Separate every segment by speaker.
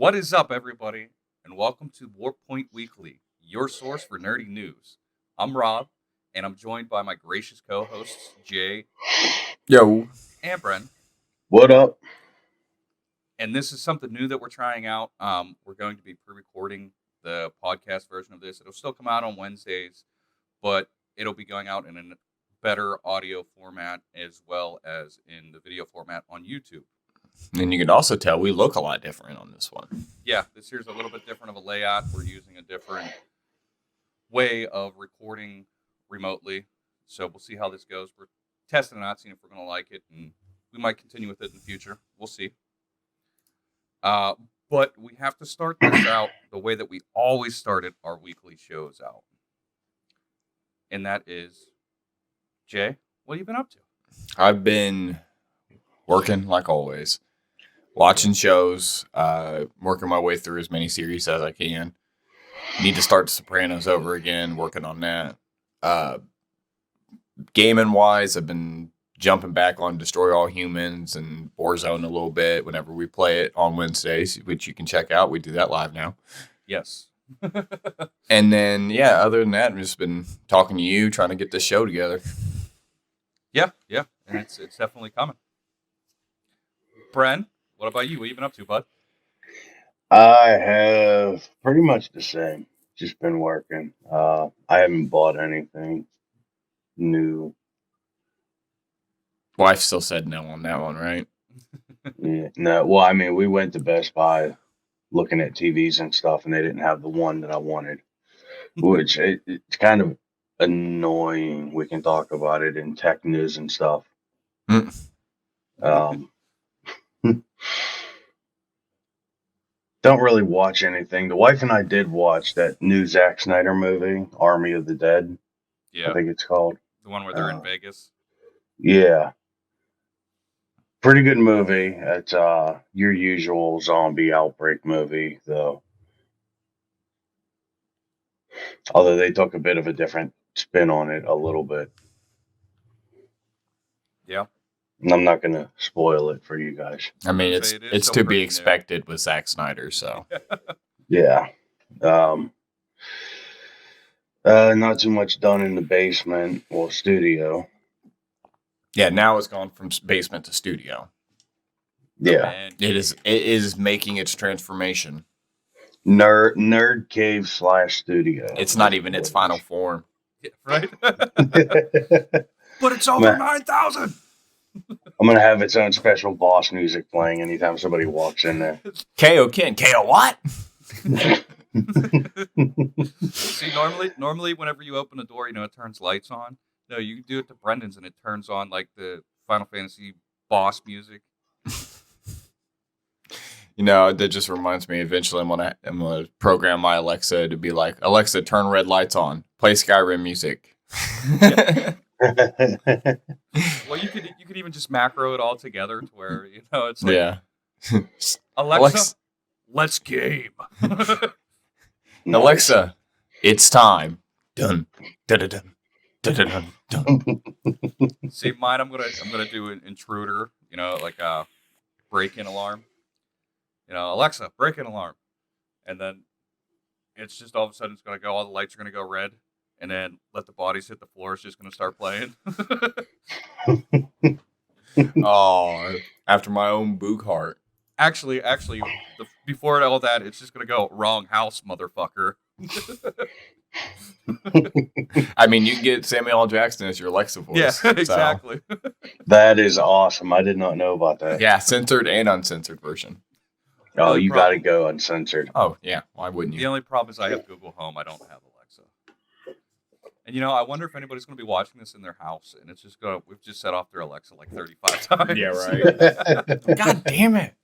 Speaker 1: What is up, everybody, and welcome to Warp Point Weekly, your source for nerdy news. I'm Rob, and I'm joined by my gracious co-hosts, Jay
Speaker 2: Yo.
Speaker 1: and Bren.
Speaker 3: What up?
Speaker 1: And this is something new that we're trying out. We're going to be pre-recording the podcast version of this. It'll still come out on Wednesdays, but it'll be going out in a better audio format as well as in the video format on YouTube.
Speaker 2: And you can also tell we look a lot different on this one.
Speaker 1: Yeah, this here's a little bit different of a layout. We're using a different way of recording remotely. So we'll see how this goes. We're testing it out, seeing if we're going to like it, and we might continue with it in the future. We'll see. But we have to start this out the way that we always started our weekly shows out. And that is, Jay, what have you been up to?
Speaker 2: I've been working like always, watching shows, working my way through as many series as I can. Need to start Sopranos over again, working on that. Gaming wise, I've been jumping back on Destroy All Humans and Warzone a little bit whenever we play it on Wednesdays, which you can check out. We do that live now.
Speaker 1: Yes.
Speaker 2: And then, other than that, I've just been talking to you, trying to get this show together.
Speaker 1: Yeah, and it's definitely coming. Bren, what about you? What have you been up to, bud?
Speaker 3: I have pretty much the same. Just been working. I haven't bought anything new.
Speaker 2: Wife still said no on that one, right?
Speaker 3: Yeah, no. Well, I mean, we went to Best Buy looking at TVs and stuff, and they didn't have the one that I wanted, which it's kind of annoying. We can talk about it in tech news and stuff. Don't really watch anything. The wife and I did watch that new Zack Snyder movie, Army of the Dead.
Speaker 1: Yeah.
Speaker 3: I think it's called.
Speaker 1: The one where they're in Vegas.
Speaker 3: Yeah. Pretty good movie. It's your usual zombie outbreak movie, though. Although they took a bit of a different spin on it a little bit.
Speaker 1: Yeah.
Speaker 3: And I'm not going to spoil it for you guys.
Speaker 2: I mean, it's to be expected with Zack Snyder, so.
Speaker 3: Yeah. Not too much done in the basement or studio.
Speaker 2: Yeah, now it's gone from basement to studio.
Speaker 3: Yeah.
Speaker 2: It is making its transformation.
Speaker 3: Nerd cave / studio.
Speaker 2: It's not even its final form.
Speaker 1: Yeah, right? But it's over 9,000!
Speaker 3: I'm going to have its own special boss music playing anytime somebody walks in there.
Speaker 2: KO Ken. KO what?
Speaker 1: See, normally whenever you open a door, it turns lights on. No, you do it to Brendan's and it turns on like the Final Fantasy boss music.
Speaker 2: That just reminds me, eventually I'm gonna program my Alexa to be like, Alexa, turn red lights on. Play Skyrim music.
Speaker 1: Well, you could even just macro it all together to where, it's like,
Speaker 2: yeah.
Speaker 1: Alexa, let's game.
Speaker 2: Alexa, it's time. Dun, dun, dun, dun. Dun, dun.
Speaker 1: See, mine. I'm gonna do an intruder. Like a break-in alarm. Alexa, break-in alarm, and then it's just all of a sudden it's gonna go. All the lights are gonna go red, and then let the bodies hit the floor. It's just gonna start playing.
Speaker 2: Oh, after my own book heart.
Speaker 1: Actually, before all that, it's just gonna go wrong house, motherfucker.
Speaker 2: I mean, you can get Samuel L. Jackson as your Alexa voice.
Speaker 1: Yeah, exactly.
Speaker 3: So. That is awesome. I did not know about that.
Speaker 2: Yeah, censored and uncensored version.
Speaker 3: Oh, you got to go uncensored.
Speaker 2: Oh, yeah. Why wouldn't you?
Speaker 1: The only problem is I have Google Home. I don't have Alexa. And, I wonder if anybody's going to be watching this in their house, and it's just we've just set off their Alexa like 35 times.
Speaker 2: Yeah, right. God damn it.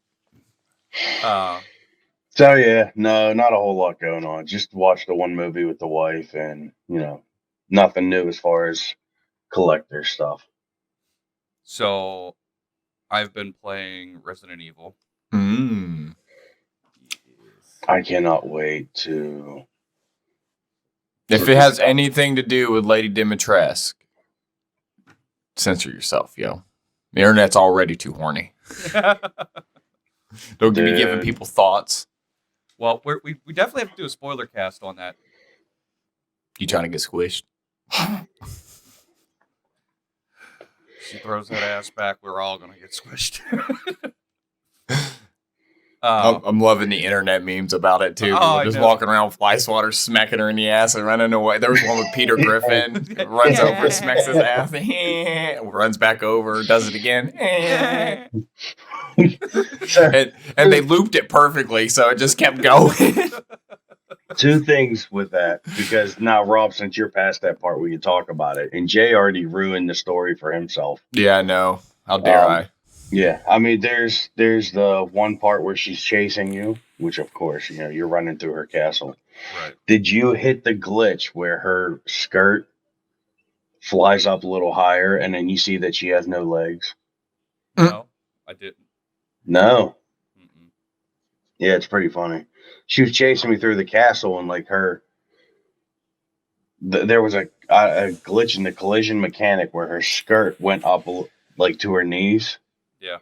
Speaker 3: So, yeah, no, not a whole lot going on. Just watched the one movie with the wife and, nothing new as far as collector stuff.
Speaker 1: So, I've been playing Resident Evil.
Speaker 2: Yes.
Speaker 3: I cannot wait to...
Speaker 2: If it has anything to do with Lady Dimitrescu, censor yourself, yo. The internet's already too horny. Don't be giving people thoughts.
Speaker 1: Well, we definitely have to do a spoiler cast on that.
Speaker 2: You trying to get squished?
Speaker 1: She throws that ass back. We're all gonna get squished.
Speaker 2: I'm loving the internet memes about it too.
Speaker 1: Oh,
Speaker 2: People
Speaker 1: I
Speaker 2: just
Speaker 1: know.
Speaker 2: walking around with fly swatters, smacking her in the ass and running away. There was one with Peter Griffin, runs over, smacks his ass, runs back over, does it again, and they looped it perfectly, so it just kept going.
Speaker 3: Two things with that, because now, Rob, since you're past that part, we can talk about it. And Jay already ruined the story for himself.
Speaker 2: Yeah, I know. How dare I?
Speaker 3: Yeah, I mean, there's the one part where she's chasing you, which of course, you're running through her castle.
Speaker 1: Right.
Speaker 3: Did you hit the glitch where her skirt flies up a little higher and then you see that she has no legs?
Speaker 1: No, I didn't.
Speaker 3: No.
Speaker 1: Mm-mm.
Speaker 3: Yeah, it's pretty funny. She was chasing me through the castle, and like there was a glitch in the collision mechanic where her skirt went up like to her knees.
Speaker 1: Yeah.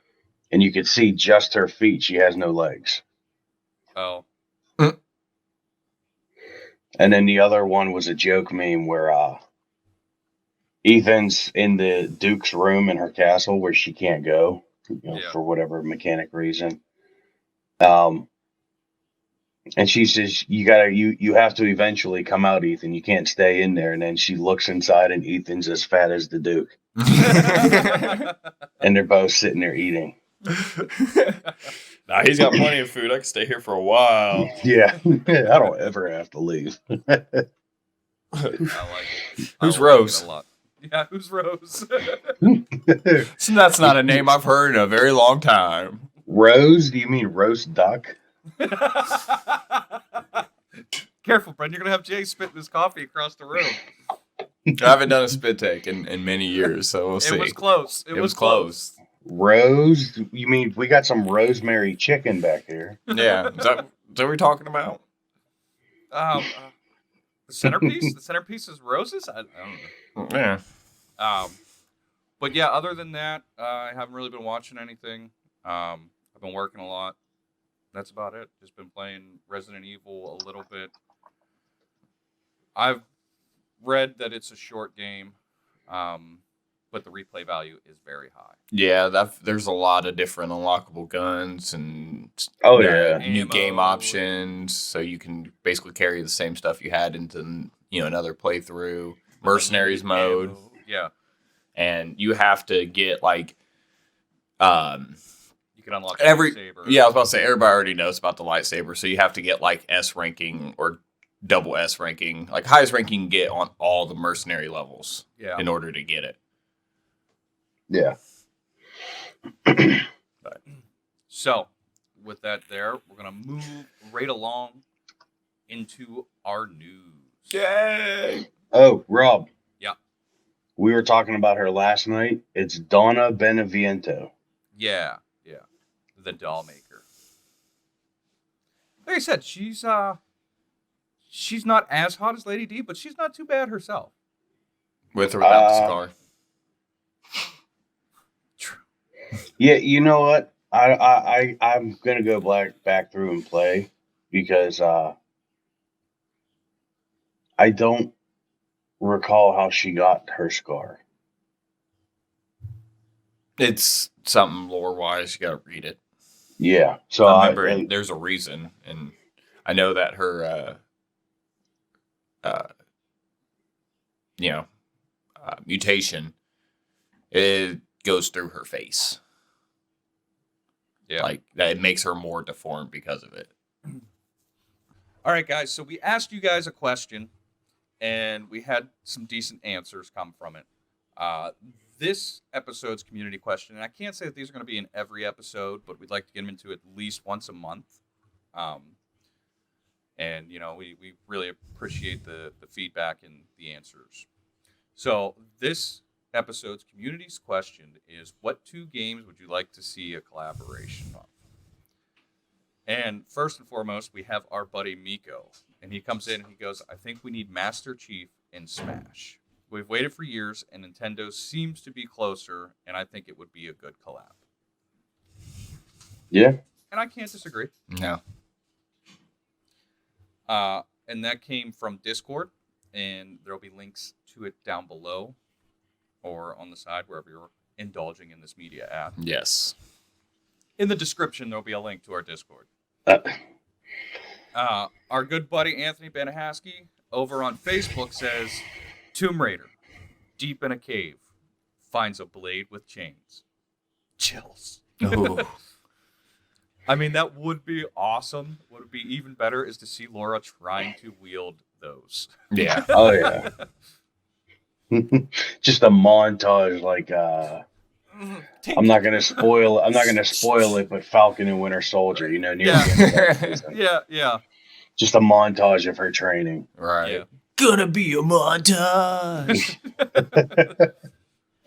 Speaker 3: And you could see just her feet. She has no legs.
Speaker 1: Oh.
Speaker 3: And then the other one was a joke meme where Ethan's in the Duke's room in her castle where she can't go, for whatever mechanic reason. And she says, you have to eventually come out, Ethan. You can't stay in there. And then she looks inside, and Ethan's as fat as the Duke. And they're both sitting there eating.
Speaker 2: Nah, he's got plenty of food. I can stay here for a while.
Speaker 3: Yeah, I don't ever have to leave.
Speaker 1: I like it.
Speaker 2: Who's
Speaker 1: I like
Speaker 2: Rose?
Speaker 1: it a lot. Yeah, who's Rose?
Speaker 2: So that's not a name I've heard in a very long time.
Speaker 3: Rose? Do you mean roast duck?
Speaker 1: Careful, Brent. You're gonna have Jay spitting his coffee across the room.
Speaker 2: I haven't done a spit take in many years, so we'll see.
Speaker 1: It was close. It was close.
Speaker 3: Rose? You mean we got some rosemary chicken back here?
Speaker 2: Yeah, is that what we're talking about?
Speaker 1: The centerpiece. The centerpiece is roses. I don't know.
Speaker 2: Yeah.
Speaker 1: But yeah, other than that, I haven't really been watching anything. I've been working a lot. That's about it. Just been playing Resident Evil a little bit. I've read that it's a short game, but the replay value is very high.
Speaker 2: Yeah, there's a lot of different unlockable guns and
Speaker 3: yeah,
Speaker 2: new
Speaker 1: ammo
Speaker 2: game options, so you can basically carry the same stuff you had into another playthrough. Mercenaries mode,
Speaker 1: Ammo. Yeah,
Speaker 2: and you have to get like
Speaker 1: you can unlock
Speaker 2: every
Speaker 1: lightsaber.
Speaker 2: Yeah, I was about to say everybody already knows about the lightsaber, so you have to get like S ranking or double S ranking, like highest ranking you can get on all the mercenary levels.
Speaker 1: Yeah.
Speaker 2: In order to get it.
Speaker 3: Yeah.
Speaker 1: So, with that there, we're going to move right along into our news.
Speaker 2: Yay!
Speaker 3: Oh, Rob.
Speaker 1: Yeah.
Speaker 3: We were talking about her last night. It's Donna Beneviento.
Speaker 1: Yeah. The doll maker. Like I said, she's not as hot as Lady D, but she's not too bad herself.
Speaker 2: With or without the scar.
Speaker 1: True.
Speaker 3: Yeah, you know what? I'm gonna go back through and play because I don't recall how she got her scar.
Speaker 2: It's something lore-wise. You got to read it.
Speaker 3: Yeah. So
Speaker 2: I remember there's a reason, and I know that her, mutation, it goes through her face.
Speaker 1: Yeah.
Speaker 2: Like, that it makes her more deformed because of it.
Speaker 1: All right, guys. So we asked you guys a question, and we had some decent answers come from it. This episode's community question, and I can't say that these are going to be in every episode, but we'd like to get them into at least once a month. And, we really appreciate the feedback and the answers. So this episode's community's question is, what 2 games would you like to see a collaboration of? And first and foremost, we have our buddy Miko. And he comes in and he goes, I think we need Master Chief in Smash. We've waited for years, and Nintendo seems to be closer, and I think it would be a good collab.
Speaker 3: Yeah.
Speaker 1: And I can't disagree.
Speaker 2: No.
Speaker 1: And that came from Discord, and there'll be links to it down below or on the side wherever you're indulging in this media at.
Speaker 2: Yes.
Speaker 1: In the description, there'll be a link to our Discord.
Speaker 3: Uh,
Speaker 1: Our good buddy Anthony Banahaski over on Facebook says, Tomb Raider, deep in a cave, finds a blade with chains. Chills.
Speaker 2: Ooh.
Speaker 1: I mean, that would be awesome. What would be even better is to see Laura trying to wield those.
Speaker 2: Yeah.
Speaker 3: oh yeah. Just a montage like I'm not gonna spoil it, but Falcon and Winter Soldier, near the end of that season.
Speaker 1: Yeah.
Speaker 3: Just a montage of her training.
Speaker 2: Right.
Speaker 1: Yeah.
Speaker 2: Gonna be a montage.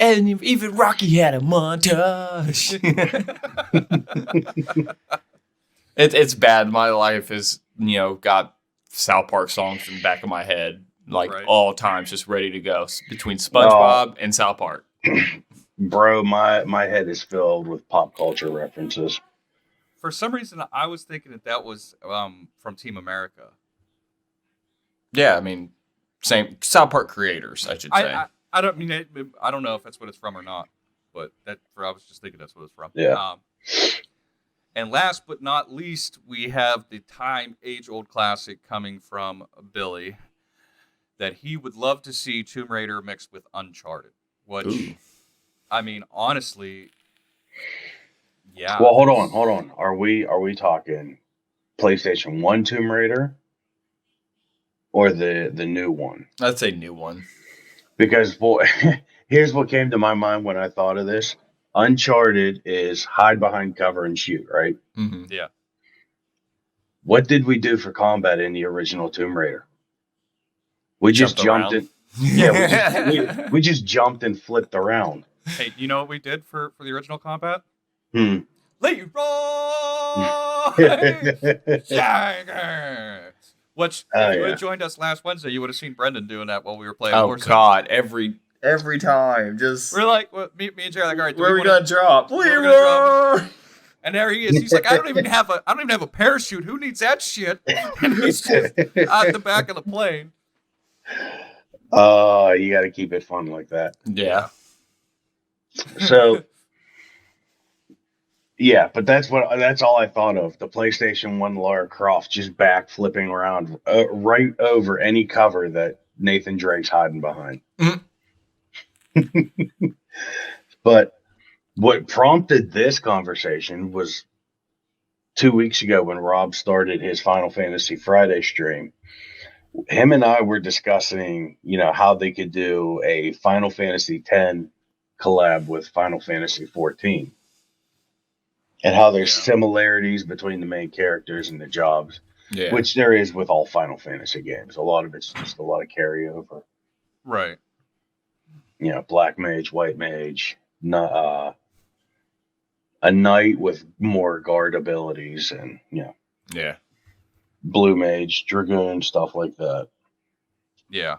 Speaker 2: And even Rocky had a montage. It's bad. My life is, got South Park songs in the back of my head, like
Speaker 1: Right.
Speaker 2: all times, just ready to go between SpongeBob and South Park.
Speaker 3: Bro, my head is filled with pop culture references.
Speaker 1: For some reason, I was thinking that was from Team America.
Speaker 2: Yeah, I mean, same South Park creators, I should say.
Speaker 1: I don't mean I don't know if that's what it's from or not, but I was just thinking that's what it's from.
Speaker 3: Yeah.
Speaker 1: And last but not least, we have the age-old classic coming from Billy that he would love to see Tomb Raider mixed with Uncharted. Which,
Speaker 2: Ooh.
Speaker 1: I mean, honestly, yeah.
Speaker 3: Well, hold on. Are we talking PlayStation 1 Tomb Raider or the new one?
Speaker 2: I'd say new one.
Speaker 3: Because boy, here's what came to my mind when I thought of this. Uncharted is hide behind cover and shoot, right?
Speaker 2: Mm-hmm.
Speaker 1: Yeah.
Speaker 3: What did we do for combat in the original Tomb Raider? We just jumped in. Yeah, we just jumped and flipped around.
Speaker 1: Hey, you know what we did for the original combat?
Speaker 3: Hmm.
Speaker 1: Leroy Jenkins. Which, if you would have joined us last Wednesday, you would have seen Brendan doing that while we were playing.
Speaker 2: Oh
Speaker 1: Warzone.
Speaker 2: God! Every time, just
Speaker 1: We're like, me and Jerry, like, all right,
Speaker 2: where are we gonna drop?
Speaker 1: Where we gonna drop? And there he is. He's like, I don't even have a parachute. Who needs that shit? And he's just at the back of the plane.
Speaker 3: You got to keep it fun like that.
Speaker 2: Yeah.
Speaker 3: So, yeah, but that's all I thought of. The PlayStation 1 Lara Croft just back flipping around right over any cover that Nathan Drake's hiding behind.
Speaker 2: Mhm.
Speaker 3: But what prompted this conversation was 2 weeks ago when Rob started his Final Fantasy Friday stream. Him and I were discussing, how they could do a Final Fantasy X collab with Final Fantasy 14 and how there's similarities between the main characters and the jobs,
Speaker 2: Yeah.
Speaker 3: which there is with all Final Fantasy games. A lot of it's just a lot of carryover.
Speaker 1: Right.
Speaker 3: Black mage, white mage, a knight with more guard abilities, and
Speaker 2: Yeah.
Speaker 3: blue mage, dragoon, stuff like that.
Speaker 1: Yeah.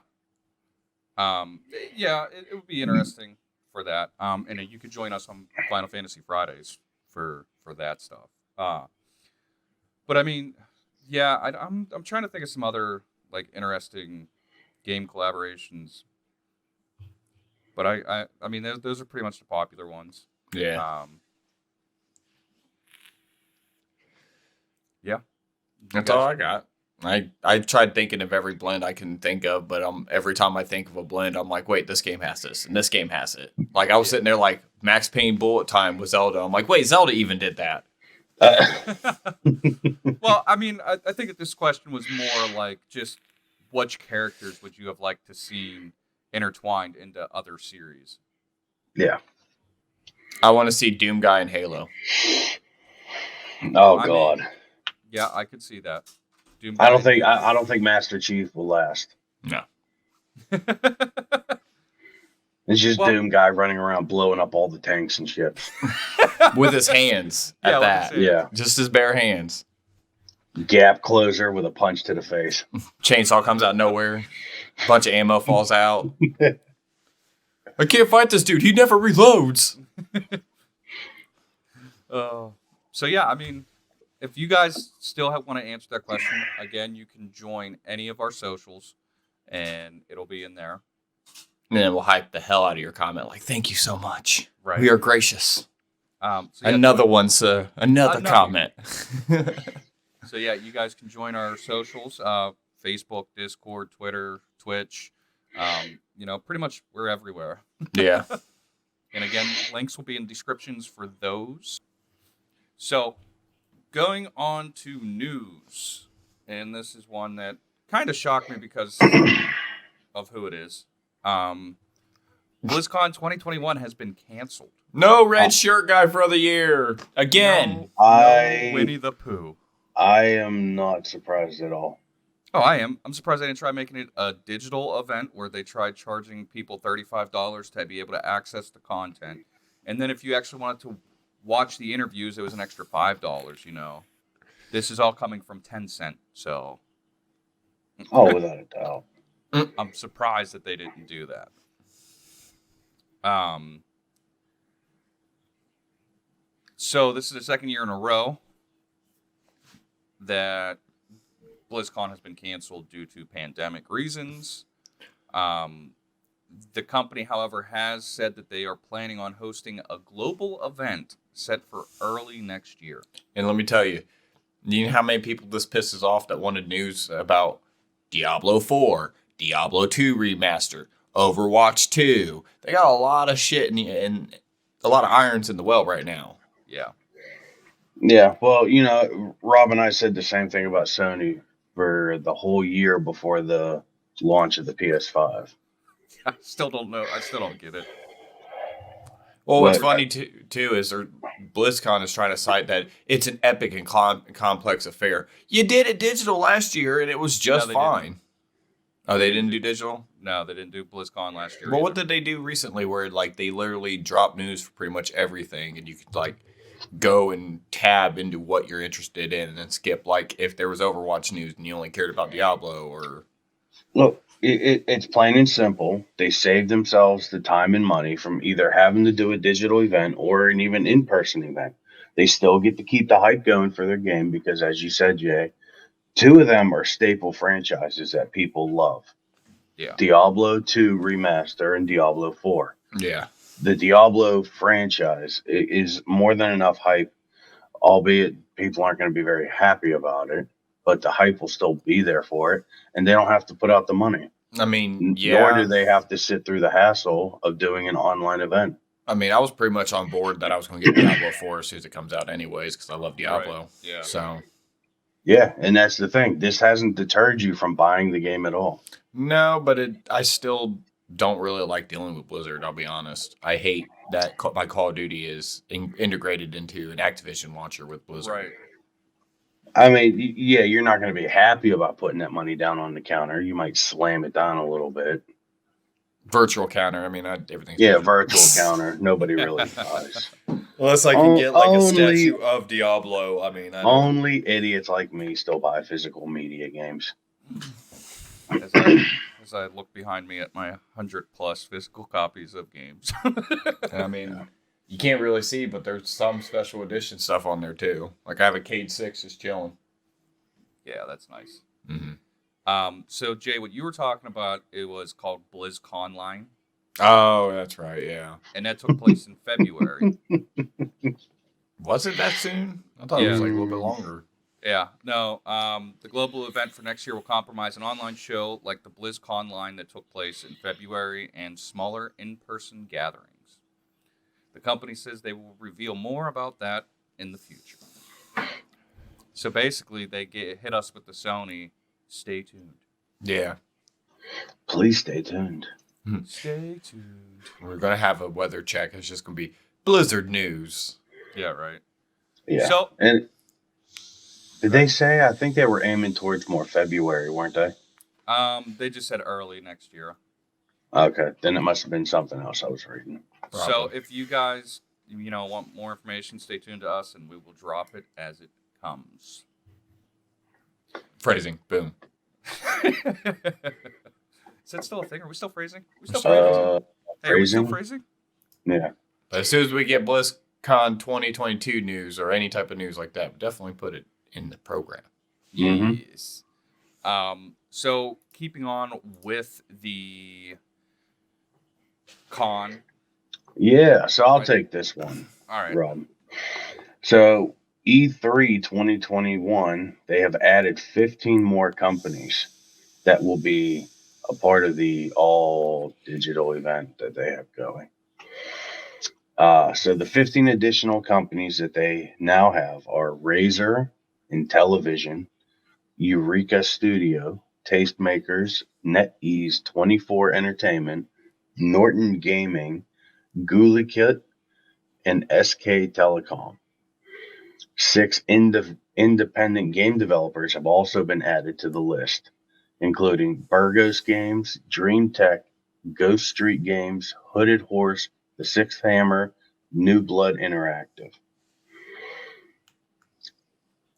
Speaker 1: It would be interesting for that. And you could join us on Final Fantasy Fridays for that stuff. But I mean, yeah, I'm trying to think of some other like interesting game collaborations. But I mean, those are pretty much the popular ones.
Speaker 2: Yeah.
Speaker 1: Yeah.
Speaker 2: That's all I got. I tried thinking of every blend I can think of, but every time I think of a blend, I'm like, wait, this game has this, and this game has it. Like, I was sitting there like, Max Payne Bullet Time with Zelda. I'm like, wait, Zelda even did that.
Speaker 1: Well, I mean, I think that this question was more like just which characters would you have liked to see intertwined into other series?
Speaker 3: Yeah.
Speaker 2: I want to see Doom Guy and Halo.
Speaker 3: Oh
Speaker 1: I
Speaker 3: God.
Speaker 1: mean, yeah, I could see that. Doom
Speaker 3: I don't think Master Chief will last.
Speaker 2: No.
Speaker 3: It's just Doom Guy running around blowing up all the tanks and ships.
Speaker 2: With his hands at
Speaker 1: Yeah, with
Speaker 2: that.
Speaker 1: his hands.
Speaker 3: Yeah.
Speaker 2: Just his bare hands.
Speaker 3: Gap closer with a punch to the face.
Speaker 2: Chainsaw comes out of nowhere. Bunch of ammo falls out. I can't fight this dude. He never reloads.
Speaker 1: So yeah, I mean, if you guys still want to answer that question, again, you can join any of our socials, and it'll be in there.
Speaker 2: And then we'll hype the hell out of your comment. Like, thank you so much.
Speaker 1: Right.
Speaker 2: We are gracious.
Speaker 1: So yeah,
Speaker 2: Another one's another comment.
Speaker 1: So yeah, you guys can join our socials: Facebook, Discord, Twitter, Twitch. Pretty much we're everywhere.
Speaker 2: Yeah.
Speaker 1: And again, links will be in descriptions for those. So, going on to news, and this is one that kind of shocked me because of who it is. BlizzCon 2021 has been canceled.
Speaker 2: No red shirt guy for the year again.
Speaker 1: No Winnie the Pooh.
Speaker 3: I am not surprised at all.
Speaker 1: Oh, I am. I'm surprised they didn't try making it a digital event where they tried charging people $35 to be able to access the content. And then if you actually wanted to watch the interviews, it was an extra $5, This is all coming from Tencent, so.
Speaker 3: Oh, without a doubt.
Speaker 1: I'm surprised that they didn't do that. So this is the second year in a row that BlizzCon has been canceled due to pandemic reasons. The company, however, has said that they are planning on hosting a global event set for early next year.
Speaker 2: And let me tell you, you know how many people this pisses off that wanted news about Diablo 4, Diablo 2 remaster, Overwatch 2. They got a lot of shit and a lot of irons in the well right now.
Speaker 1: Yeah.
Speaker 3: Yeah, well, Rob and I said the same thing about Sony for the whole year before the launch of the PS5.
Speaker 1: I still don't know. I still don't get it.
Speaker 2: Well, what's funny too is BlizzCon is trying to cite that it's an epic and complex affair. You did it digital last year, and it was just fine.
Speaker 1: Didn't.
Speaker 2: Oh, they didn't do digital?
Speaker 1: No, they didn't do BlizzCon last year.
Speaker 2: Well, what did they do recently where they literally dropped news for pretty much everything, and you could go and tab into what you're interested in and then skip if there was Overwatch news and you only cared about Diablo or...
Speaker 3: Look, it's plain and simple. They saved themselves the time and money from either having to do a digital event or an even in-person event. They still get to keep the hype going for their game because, as you said, Jay, two of them are staple franchises that people love.
Speaker 1: Yeah.
Speaker 3: Diablo 2 Remaster and Diablo 4.
Speaker 2: Yeah.
Speaker 3: The Diablo franchise is more than enough hype, albeit people aren't going to be very happy about it, but the hype will still be there for it, and they don't have to put out the money.
Speaker 2: I mean, yeah.
Speaker 3: Nor do they have to sit through the hassle of doing an online event.
Speaker 2: I mean, I was pretty much on board that I was going to get Diablo 4 as soon as it comes out anyways because I love Diablo.
Speaker 1: Right. Yeah.
Speaker 2: So.
Speaker 3: Yeah, and that's the thing. This hasn't deterred you from buying the game at all.
Speaker 2: No, but I still don't really like dealing with Blizzard, I'll be honest. I hate that my Call of Duty is integrated into an Activision launcher with Blizzard.
Speaker 1: Right.
Speaker 3: I mean, yeah, you're not going to be happy about putting that money down on the counter. You might slam it down a little bit.
Speaker 2: Virtual counter. I mean, everything's...
Speaker 3: Yeah, virtual counter. Nobody really buys.
Speaker 2: Unless I can get a statue of Diablo. I mean,
Speaker 3: only idiots like me still buy physical media games.
Speaker 1: As I look behind me at my 100+ physical copies of games.
Speaker 2: I mean, you can't really see, but there's some special edition stuff on there too. I have a Cade 6 just chilling.
Speaker 1: Yeah, that's nice.
Speaker 2: Mm-hmm.
Speaker 1: So Jay, what you were talking about, it was called BlizzConline.
Speaker 2: Oh, that's right, yeah.
Speaker 1: And that took place in February.
Speaker 2: Was it that soon? I thought it was a little bit longer.
Speaker 1: Yeah, no. The global event for next year will compromise an online show like the BlizzConline that took place in February and smaller in-person gatherings. The company says they will reveal more about that in the future. So basically, they hit us with the Sony, stay tuned.
Speaker 2: Yeah.
Speaker 3: Please stay tuned.
Speaker 1: Stay tuned.
Speaker 2: We're going to have a weather check. It's just going to be Blizzard news.
Speaker 1: Yeah, right.
Speaker 3: Yeah.
Speaker 1: So,
Speaker 3: and did they say? I think they were aiming towards more February, weren't they?
Speaker 1: They just said early next year.
Speaker 3: Okay, then it must have been something else I was reading.
Speaker 1: Probably. So if you guys, want more information, stay tuned to us, and we will drop it as it comes.
Speaker 2: Phrasing, boom.
Speaker 1: Is that still a thing? Are we still phrasing? Hey, are we still phrasing?
Speaker 3: Yeah.
Speaker 2: But as soon as we get Con 2022 news or any type of news like that, definitely put it in the program.
Speaker 3: Mhm.
Speaker 1: Yes. So keeping on with the con.
Speaker 3: Yeah, so I'll
Speaker 1: Right.
Speaker 3: take this one,
Speaker 1: All right.
Speaker 3: Rob. So E3 2021, they have added 15 more companies that will be a part of the all digital event that they have going. So the 15 additional companies that they now have are Razer Intellivision, Eureka Studio, Tastemakers, NetEase 24 Entertainment, Norton Gaming, Goolikit, and SK Telecom. 6 independent game developers have also been added to the list, including Burgos Games, Dream Tech, Ghost Street Games, Hooded Horse, The Sixth Hammer, New Blood Interactive.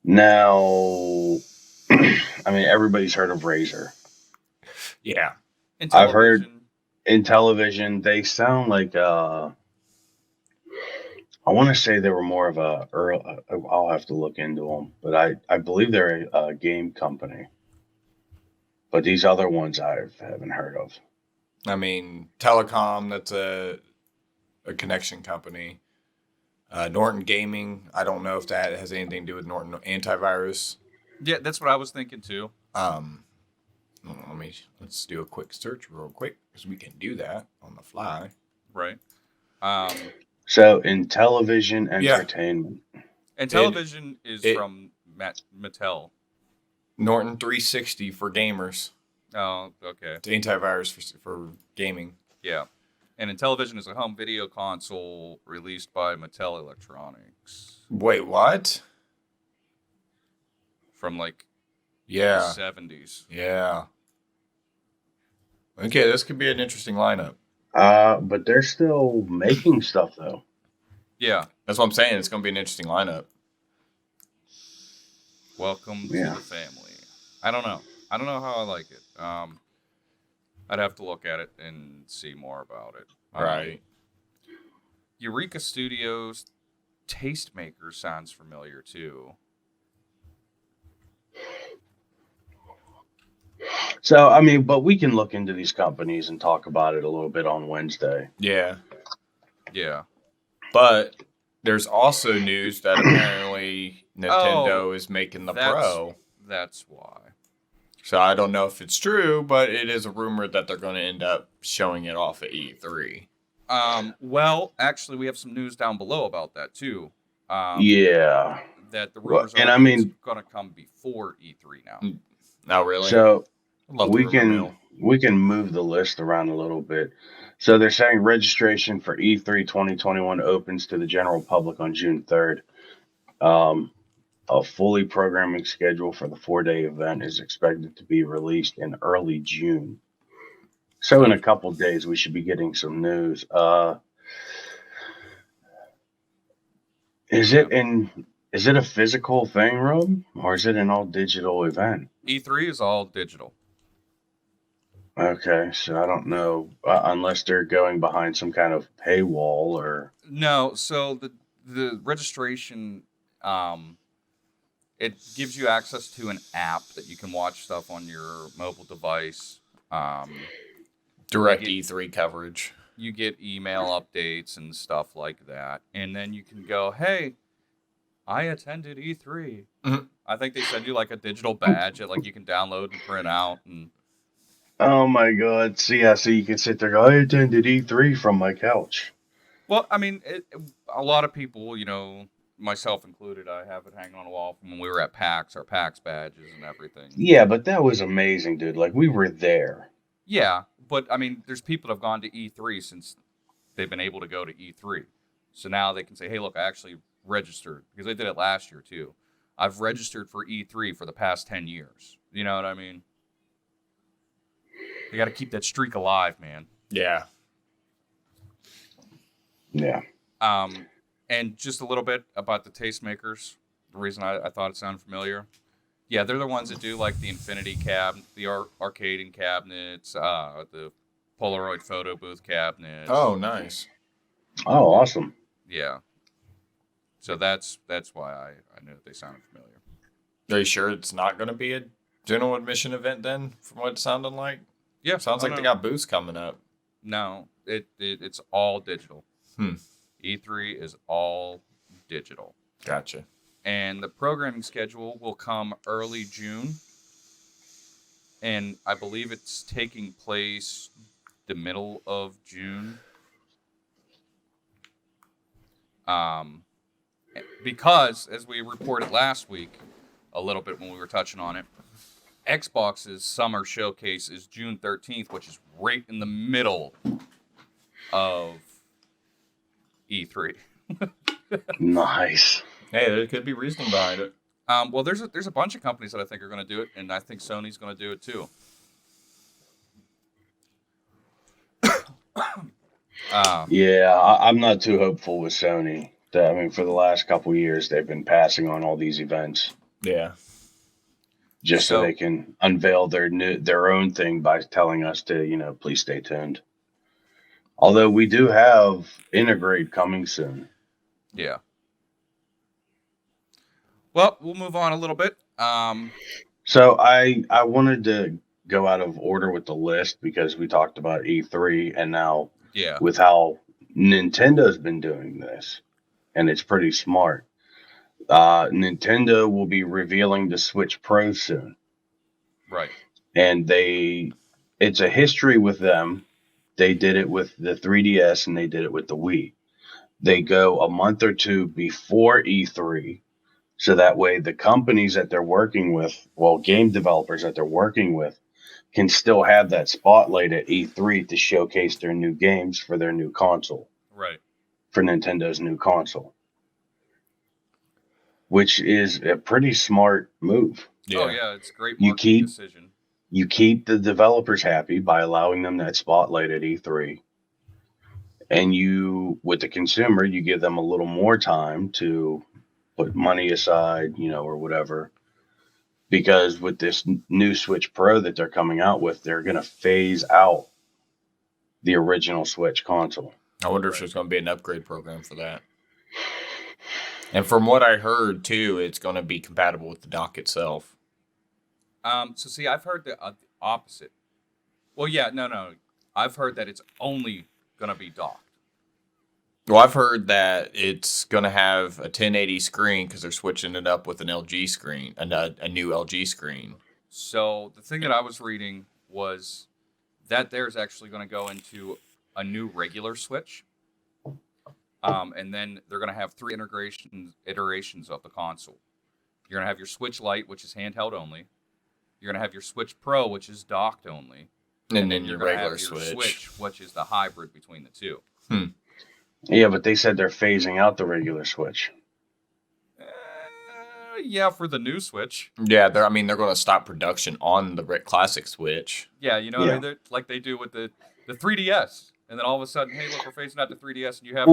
Speaker 3: Now, I mean, everybody's heard of Razer.
Speaker 2: Yeah.
Speaker 1: Intellivision.
Speaker 3: I've heard in television, they sound like, I want to say they were more of I'll have to look into them, but I believe they're a game company. But these other ones I haven't heard of.
Speaker 2: I mean, Telecom, that's a connection company. Norton Gaming, I don't know if that has anything to do with Norton Antivirus.
Speaker 1: Yeah, that's what I was thinking too.
Speaker 2: Let's do a quick search real quick because we can do that on the fly.
Speaker 1: Right.
Speaker 3: So in television entertainment.
Speaker 1: And television is from Mattel.
Speaker 2: Norton 360 for gamers.
Speaker 1: Oh, okay.
Speaker 2: It's antivirus for gaming.
Speaker 1: Yeah. And Intellivision is a home video console released by Mattel Electronics.
Speaker 2: Wait, what?
Speaker 1: From like the
Speaker 2: Yeah.
Speaker 1: 70s.
Speaker 2: Yeah. Okay, this could be an interesting lineup.
Speaker 3: But they're still making stuff though.
Speaker 1: Yeah.
Speaker 2: That's what I'm saying. It's going to be an interesting lineup.
Speaker 1: Welcome to the family. I don't know how I like it. I'd have to look at it and see more about it.
Speaker 2: Right.
Speaker 1: Eureka Studios Tastemaker sounds familiar too.
Speaker 3: So, I mean, but we can look into these companies and talk about it a little bit on Wednesday.
Speaker 2: Yeah.
Speaker 1: Yeah.
Speaker 2: But there's also news that apparently Nintendo is making the Pro.
Speaker 1: That's why.
Speaker 2: So I don't know if it's true, but it is a rumor that they're going to end up showing it off at E3.
Speaker 1: Well, actually, we have some news down below about that too.
Speaker 3: Yeah.
Speaker 1: That the rumors
Speaker 3: and
Speaker 1: are
Speaker 3: I mean,
Speaker 1: it's going to come before E3 now.
Speaker 2: Oh, really?
Speaker 3: So
Speaker 2: we
Speaker 3: can move the list around a little bit. So they're saying registration for E3 2021 opens to the general public on June 3rd. A fully programming schedule for the 4-day event is expected to be released in early June. So in a couple days, we should be getting some news. Is it a physical thing, Rob, or is it an all digital event?
Speaker 1: E3 is all digital.
Speaker 3: Okay, so I don't know unless they're going behind some kind of paywall or
Speaker 1: no. So the registration, it gives you access to an app that you can watch stuff on your mobile device.
Speaker 2: Direct E3 coverage.
Speaker 1: You get email updates and stuff like that, and then you can go, "Hey, I attended E3."
Speaker 2: Mm-hmm.
Speaker 1: I think they send you like a digital badge that like you can download and print out and.
Speaker 3: Oh my God! So you can sit there and go, I attended E3 from my couch.
Speaker 1: Well, I mean, a lot of people, myself included, I have it hanging on the wall from when we were at PAX, our PAX badges and everything.
Speaker 3: Yeah, but that was amazing, dude. Like, we were there.
Speaker 1: Yeah, but, I mean, there's people that have gone to E3 since they've been able to go to E3. So now they can say, hey, look, I actually registered, because I did it last year, too. I've registered for E3 for the past 10 years. You know what I mean? They got to keep that streak alive, man.
Speaker 2: Yeah.
Speaker 3: Yeah.
Speaker 1: And just a little bit about the Tastemakers. The reason I thought it sounded familiar. Yeah, they're the ones that do like the Infinity cabinet, the arcading cabinets, the Polaroid photo booth cabinets.
Speaker 2: Oh, nice.
Speaker 3: Oh, awesome.
Speaker 1: Yeah. So that's why I knew that they sounded familiar.
Speaker 2: Are you sure it's not going to be a general admission event then, from what it sounded like?
Speaker 1: Yeah,
Speaker 2: Sounds like they got booths coming up.
Speaker 1: No, it's all digital.
Speaker 2: Hmm.
Speaker 1: E3 is all digital.
Speaker 2: Gotcha.
Speaker 1: And the programming schedule will come early June. And I believe it's taking place the middle of June. Because, as we reported last week, a little bit when we were touching on it, Xbox's summer showcase is June 13th, which is right in the middle of E3.
Speaker 3: Nice.
Speaker 2: Hey, there could be reasoning behind it.
Speaker 1: Well, there's a bunch of companies that I think are going to do it, and I think Sony's going to do it too.
Speaker 3: Yeah, I'm not too hopeful with Sony. I mean, for the last couple years, they've been passing on all these events
Speaker 2: Yeah.
Speaker 3: just so they can unveil their own thing by telling us to, please stay tuned. Although we do have Integrate coming soon.
Speaker 1: Yeah. Well, we'll move on a little bit.
Speaker 3: So I wanted to go out of order with the list because we talked about E3 and now with how Nintendo's been doing this, and it's pretty smart. Nintendo will be revealing the Switch Pro soon.
Speaker 1: Right.
Speaker 3: And it's a history with them. They did it with the 3DS and they did it with the Wii. They go a month or two before E3. So that way the companies that they're working with, game developers that they're working with, can still have that spotlight at E3 to showcase their new games for their new console.
Speaker 1: Right.
Speaker 3: For Nintendo's new console. Which is a pretty smart move.
Speaker 1: Yeah. Oh, yeah, it's a great marketing decision.
Speaker 3: You keep the developers happy by allowing them that spotlight at E3. And with the consumer, you give them a little more time to put money aside, or whatever. Because with this new Switch Pro that they're coming out with, they're going to phase out the original Switch console.
Speaker 2: I wonder if there's going to be an upgrade program for that. And from what I heard, too, it's going to be compatible with the dock itself.
Speaker 1: So, see, I've heard the opposite. Well, yeah, no. I've heard that it's only going to be docked.
Speaker 2: Well, I've heard that it's going to have a 1080 screen because they're switching it up with an LG screen, a new LG screen.
Speaker 1: So the thing that I was reading was that there's actually going to go into a new regular Switch. And then they're going to have 3 iterations of the console. You're going to have your Switch Lite, which is handheld only. You're going to have your Switch Pro, which is docked only.
Speaker 2: And then your regular
Speaker 1: Switch, which is the hybrid between the two.
Speaker 3: Yeah, but they said they're phasing out the regular Switch.
Speaker 1: Yeah, for the new Switch.
Speaker 2: Yeah, they're going to stop production on the classic Switch.
Speaker 1: Yeah, what I mean? Like they do with the 3DS. And then all of a sudden, hey, look, we're phasing out the 3DS, and you have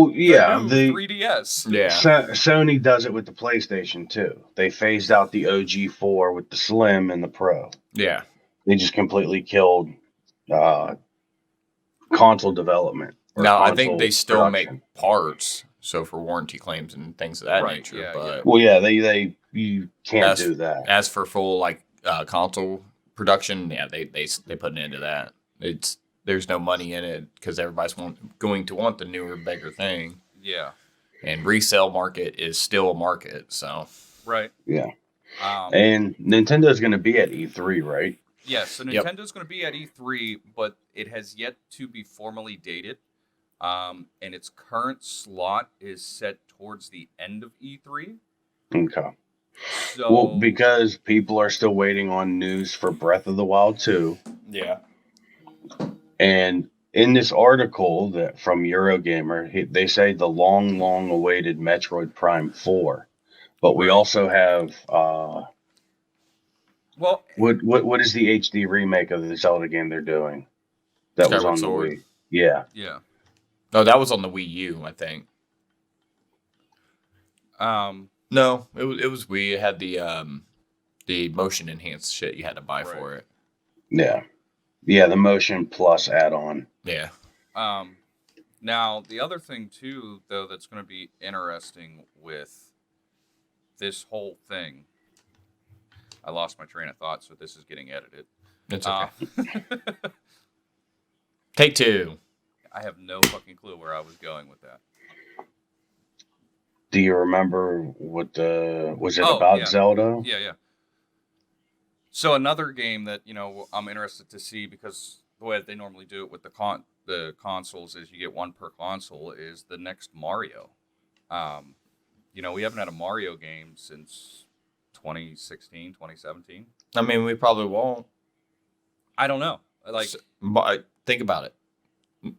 Speaker 1: the 3DS.
Speaker 2: Yeah.
Speaker 3: Sony does it with the PlayStation, too. They phased out the OG4 with the Slim and the Pro.
Speaker 2: Yeah.
Speaker 3: They just completely killed console development.
Speaker 2: Now, I think they still make parts, so for warranty claims and things of that nature.
Speaker 1: Yeah,
Speaker 2: but
Speaker 3: you can't do that.
Speaker 2: As for full console production, yeah, they put an end to that. There's no money in it because everybody's going to want the newer, bigger thing.
Speaker 1: Yeah.
Speaker 2: And resale market is still a market, so.
Speaker 1: Right.
Speaker 3: Yeah. And Nintendo's going to be at E3, right?
Speaker 1: Yes, so Nintendo's going to be at E3, but it has yet to be formally dated. And its current slot is set towards the end of E3.
Speaker 3: Okay.
Speaker 1: So,
Speaker 3: because people are still waiting on news for Breath of the Wild 2.
Speaker 2: Yeah.
Speaker 3: And in this article from Eurogamer, they say the long awaited Metroid Prime 4. But we also have what is the HD remake of the Zelda game they're doing? That was on the Wii. Yeah.
Speaker 1: Yeah.
Speaker 2: No, that was on the Wii U, I think. No, it was Wii. It had the motion enhanced shit you had to buy for it.
Speaker 3: Yeah. Yeah, the motion plus add-on.
Speaker 2: Yeah.
Speaker 1: Now, the other thing too, though, that's going to be interesting with this whole thing, I lost my train of thought, so this is getting edited.
Speaker 2: It's okay.
Speaker 1: Uh,
Speaker 2: Take two.
Speaker 1: I have no fucking clue where I was going with that.
Speaker 3: Do you remember what was it
Speaker 1: Oh,
Speaker 3: about
Speaker 1: yeah.
Speaker 3: Zelda?
Speaker 1: Yeah. So another game that I'm interested to see, because the way that they normally do it with the consoles is you get one per console, is the next Mario. We haven't had a Mario game since 2016, 2017.
Speaker 2: I mean, we probably won't.
Speaker 1: I don't know. Like,
Speaker 2: But think about it.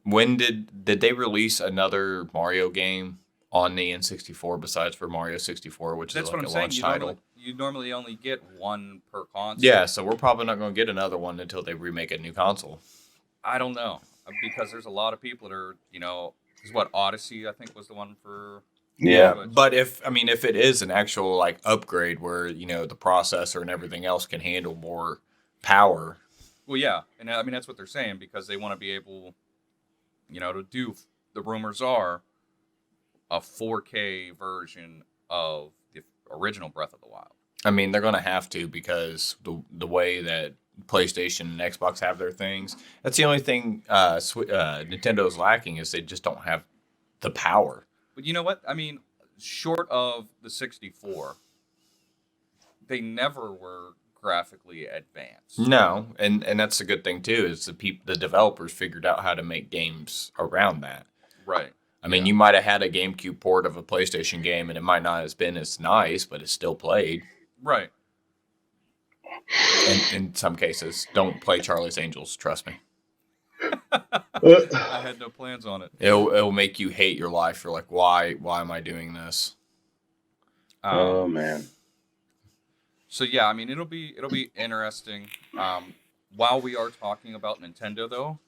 Speaker 2: When did they release another Mario game on the N64 besides for Mario 64, which
Speaker 1: that's
Speaker 2: is
Speaker 1: what
Speaker 2: like
Speaker 1: I'm
Speaker 2: a
Speaker 1: saying.
Speaker 2: launch
Speaker 1: You
Speaker 2: title?
Speaker 1: normally only get one per console.
Speaker 2: Yeah, so we're probably not going to get another one until they remake a new console.
Speaker 1: I don't know, because there's a lot of people that are, because what Odyssey I think was the one for.
Speaker 3: Yeah.
Speaker 1: Switch.
Speaker 2: But if it is an actual like upgrade where the processor and everything else can handle more power.
Speaker 1: Well, yeah, and I mean that's what they're saying, because they want to be able, to do. The rumors are a 4K version of the original Breath of the Wild.
Speaker 2: I mean, they're going to have to, because the way that PlayStation and Xbox have their things, that's the only thing Nintendo's lacking, is they just don't have the power.
Speaker 1: But you know what? I mean, short of the 64, they never were graphically advanced.
Speaker 2: No, and that's a good thing too, is the developers figured out how to make games around that.
Speaker 1: Right.
Speaker 2: I mean, you might have had a GameCube port of a PlayStation game, and it might not have been as nice, but it's still played.
Speaker 1: Right.
Speaker 2: And in some cases, don't play Charlie's Angels. Trust me.
Speaker 1: I had no plans on it.
Speaker 2: It'll make you hate your life. You're like, why am I doing this?
Speaker 3: Oh man.
Speaker 1: So yeah, I mean it'll be interesting. While we are talking about Nintendo, though,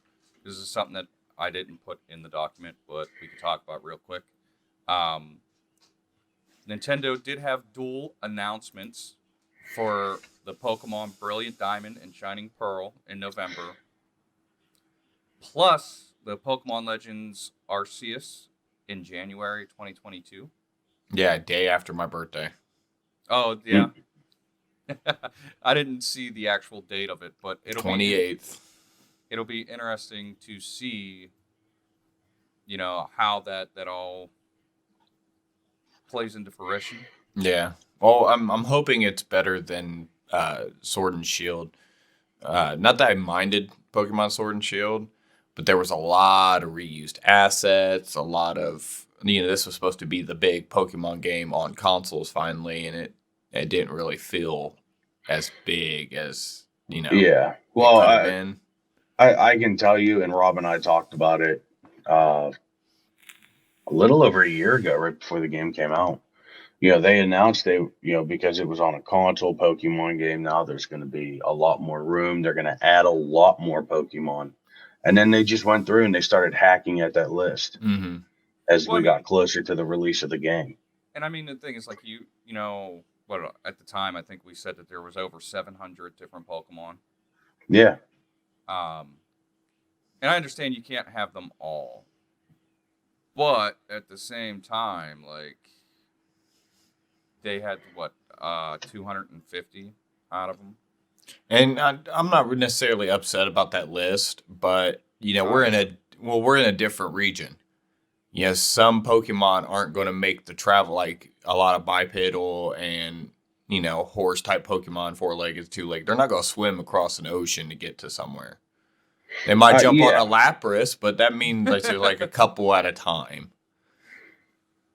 Speaker 1: this is something that I didn't put in the document, but we could talk about real quick. Nintendo did have dual announcements for the Pokemon Brilliant Diamond and Shining Pearl in November, plus the Pokemon Legends Arceus in January 2022.
Speaker 2: Yeah, day after my birthday.
Speaker 1: Oh, yeah. I didn't see the actual date of it, but it'll
Speaker 2: 28th.
Speaker 1: It'll be interesting to see, how that all plays into fruition.
Speaker 2: Yeah. Well, I'm hoping it's better than Sword and Shield. Not that I minded Pokemon Sword and Shield, but there was a lot of reused assets, a lot of this was supposed to be the big Pokemon game on consoles finally, and it didn't really feel as big as
Speaker 3: Yeah. Well, I can tell you, and Rob and I talked about it a little over a year ago, right before the game came out. They announced because it was on a console Pokemon game, now there's going to be a lot more room. They're going to add a lot more Pokemon. And then they just went through and they started hacking at that list as we got closer to the release of the game.
Speaker 1: And I mean, the thing is, like, at the time, I think we said that there was over 700 different Pokemon.
Speaker 3: Yeah.
Speaker 1: And I understand you can't have them all. But at the same time, like, they had, 250 out of them.
Speaker 2: And I'm not necessarily upset about that list, but we're in a different region. Some Pokemon aren't going to make the travel, like a lot of bipedal and horse type Pokemon, 4-legged, 2-legged. They're not going to swim across an ocean to get to somewhere. They might jump on a Lapras, but that means like a couple at a time.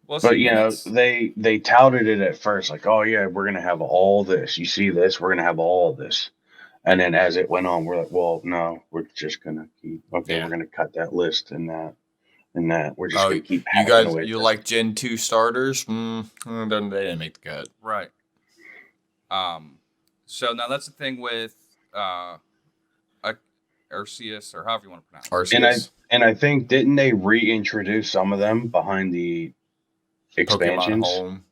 Speaker 1: Well,
Speaker 3: but they touted it at first, like, oh yeah, we're gonna have all this. You see this, we're gonna have all this. And then as it went on, we're like, well, no, we're just gonna keep. Okay, we're gonna cut that list and that. We're just gonna keep.
Speaker 2: You guys, you like Gen 2 starters? They didn't make the cut.
Speaker 1: Right. So now that's the thing with Arceus, or however you want to pronounce it.
Speaker 2: Arceus.
Speaker 3: And I think, didn't they reintroduce some of them behind the expansions?
Speaker 2: Pokemon Home.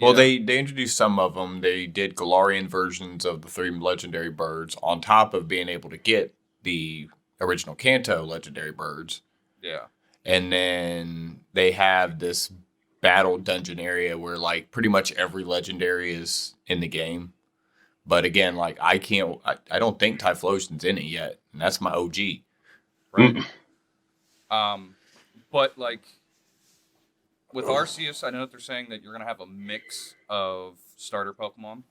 Speaker 2: Well, they introduced some of them. They did Galarian versions of the 3 legendary birds on top of being able to get the original Kanto legendary birds.
Speaker 1: Yeah.
Speaker 2: And then they have this battle dungeon area where like pretty much every legendary is in the game. But again, like I don't think Typhlosion's in it yet. And that's my OG.
Speaker 1: Right. But like with Arceus, I know that they're saying that you're gonna have a mix of starter Pokemon.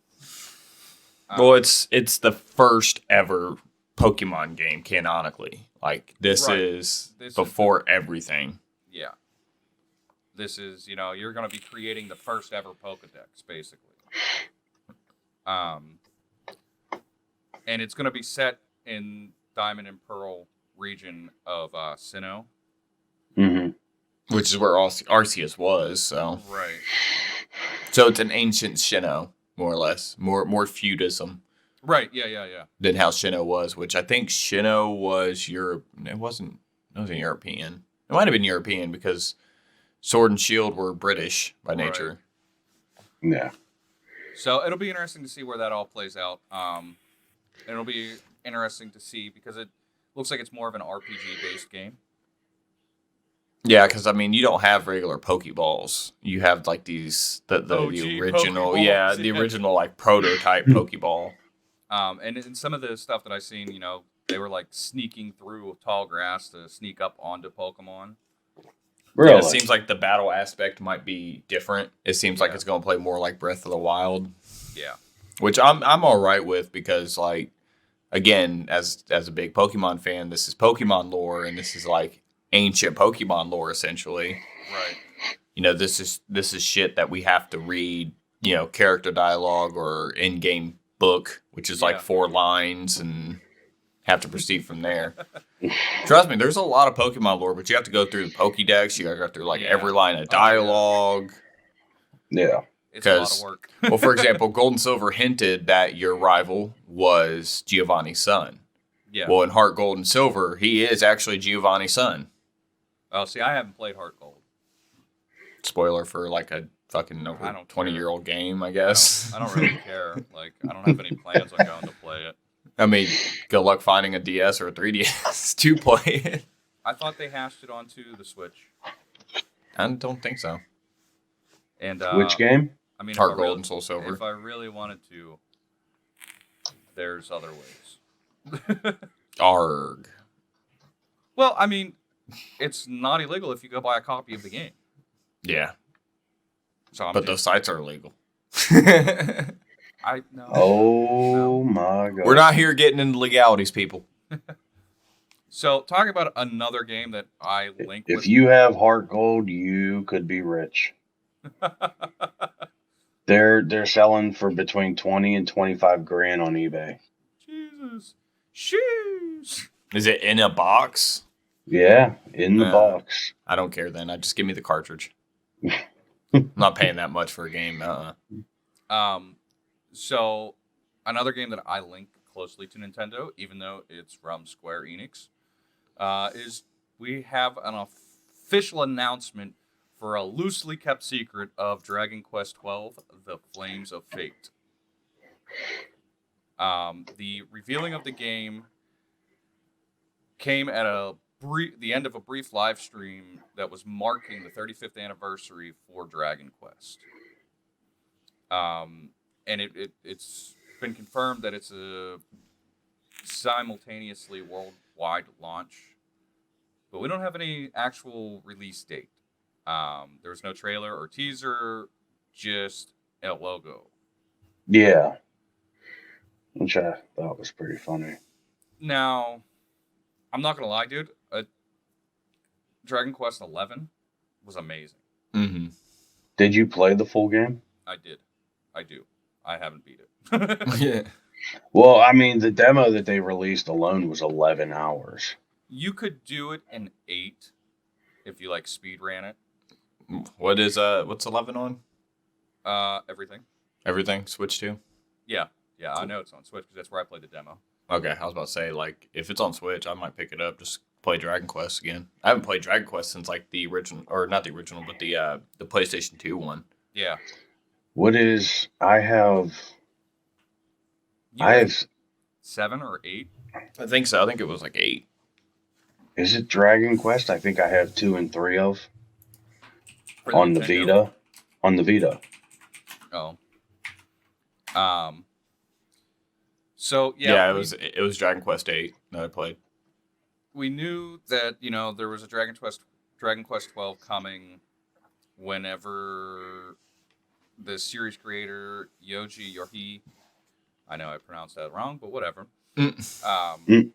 Speaker 2: Well, it's the first ever Pokemon game canonically. Like this
Speaker 1: Right.
Speaker 2: is
Speaker 1: This is
Speaker 2: before everything.
Speaker 1: Yeah. This is, you're going to be creating the first ever Pokedex, basically. And it's going to be set in Diamond and Pearl region of Sinnoh.
Speaker 3: Mm-hmm.
Speaker 2: Which is where Arceus was, so.
Speaker 1: Right.
Speaker 2: So it's an ancient Sinnoh, more or less. More feudism.
Speaker 1: Right, yeah.
Speaker 2: Than how Sinnoh was, which I think Sinnoh was Europe. It wasn't European. It might have been European because Sword and Shield were British by nature.
Speaker 3: Right. Yeah.
Speaker 1: So it'll be interesting to see where that all plays out. It'll be interesting to see because it looks like it's more of an RPG-based game.
Speaker 2: Yeah, because I mean, you don't have regular Pokeballs. You have like these the original,
Speaker 1: Pokeballs,
Speaker 2: the original like prototype Pokeball.
Speaker 1: And in some of the stuff that I've seen, they were like sneaking through tall grass to sneak up onto Pokemon.
Speaker 3: Really?
Speaker 2: Yeah, it seems like the battle aspect might be different. It seems like it's going to play more like Breath of the Wild.
Speaker 1: Yeah.
Speaker 2: Which I'm all right with because like again, as a big Pokemon fan, this is Pokemon lore and this is like ancient Pokemon lore essentially.
Speaker 1: Right.
Speaker 2: This is shit that we have to read, character dialogue or in-game book, which is like 4 lines and have to proceed from there. Trust me, there's a lot of Pokemon lore, but you have to go through the Pokédex. You got to go through like every line of dialogue.
Speaker 3: Yeah.
Speaker 1: It's a lot of work.
Speaker 2: Well, for example, Gold and Silver hinted that your rival was Giovanni's son.
Speaker 1: Yeah.
Speaker 2: Well, in Heart Gold and Silver, he is actually Giovanni's son.
Speaker 1: Oh, see, I haven't played Heart Gold.
Speaker 2: Spoiler for like a fucking 20-year-old game, I guess.
Speaker 1: I don't really care. Like, I don't have any plans on going to play it.
Speaker 2: I mean, good luck finding a DS or a 3DS to play it.
Speaker 1: I thought they hashed it onto the Switch.
Speaker 2: I don't think so.
Speaker 1: And
Speaker 3: which game?
Speaker 1: I mean,
Speaker 2: Heart Gold and Soul Silver.
Speaker 1: If I really wanted to, there's other ways.
Speaker 2: Arg.
Speaker 1: Well, I mean, it's not illegal if you go buy a copy of the game.
Speaker 2: Yeah.
Speaker 1: So
Speaker 2: but those sites are illegal.
Speaker 3: Oh my god.
Speaker 2: We're not here getting into legalities, people.
Speaker 1: So, talking about another game that I link with.
Speaker 3: If you have Heart Gold, you could be rich. They're selling for between 20 and 25 grand on eBay.
Speaker 1: Jesus. Shoes.
Speaker 2: Is it in a box?
Speaker 3: Yeah, in the box.
Speaker 2: I don't care then. Just give me the cartridge. I'm not paying that much for a game.
Speaker 1: So another game that I link closely to Nintendo, even though it's from Square Enix, is we have an official announcement for a loosely kept secret of Dragon Quest XII: The Flames of Fate. The revealing of the game came at the end of a brief live stream that was marking the 35th anniversary for Dragon Quest. And it's been confirmed that it's a simultaneously worldwide launch, but we don't have any actual release date. There's no trailer or teaser, just a logo.
Speaker 3: Yeah. Which I thought was pretty funny.
Speaker 1: Now, I'm not going to lie, dude. Dragon Quest 11 was amazing.
Speaker 2: Mm-hmm.
Speaker 3: Did you play the full game?
Speaker 1: I did. I do. I haven't beat it.
Speaker 2: Yeah.
Speaker 3: Well, I mean, the demo that they released alone was 11 hours.
Speaker 1: You could do it in 8 if you, speed ran it.
Speaker 2: What's 11 on?
Speaker 1: Everything.
Speaker 2: Everything? Switch to?
Speaker 1: Yeah. Yeah, I know it's on Switch because that's where I played the demo.
Speaker 2: Okay, I was about to say, if it's on Switch, I might pick it up, just play Dragon Quest again. I haven't played Dragon Quest since, the original, or not the original, but the PlayStation 2 one.
Speaker 1: Yeah.
Speaker 3: I have
Speaker 1: 7 or 8?
Speaker 2: I think so. I think it was 8.
Speaker 3: Is it Dragon Quest? I think I have 2 and 3 of
Speaker 1: For the
Speaker 3: on the
Speaker 1: Nintendo.
Speaker 3: Vita. On the Vita.
Speaker 1: Oh. So
Speaker 2: Yeah, it was Dragon Quest 8 that I played.
Speaker 1: we knew that there was a Dragon Quest 12 coming whenever the series creator Yoji, I know I pronounced that wrong, but whatever.
Speaker 3: Mm.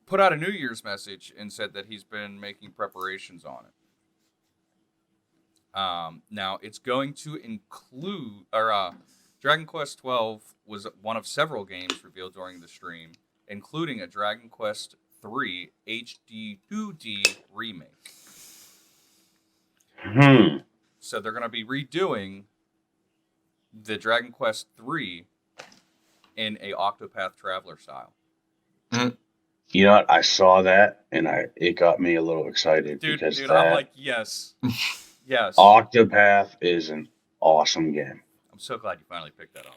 Speaker 1: Put out a New Year's message and said that he's been making preparations on it. Now it's going to include, Dragon Quest 12 was one of several games revealed during the stream, including a Dragon Quest 3 HD 2D remake. So they're going to be redoing the Dragon Quest 3 in a Octopath Traveler style.
Speaker 3: You know what? I saw that and it got me a little excited
Speaker 1: Dude,
Speaker 3: because
Speaker 1: I'm like, yes. Yes.
Speaker 3: Octopath is an awesome game.
Speaker 1: I'm so glad you finally picked that up.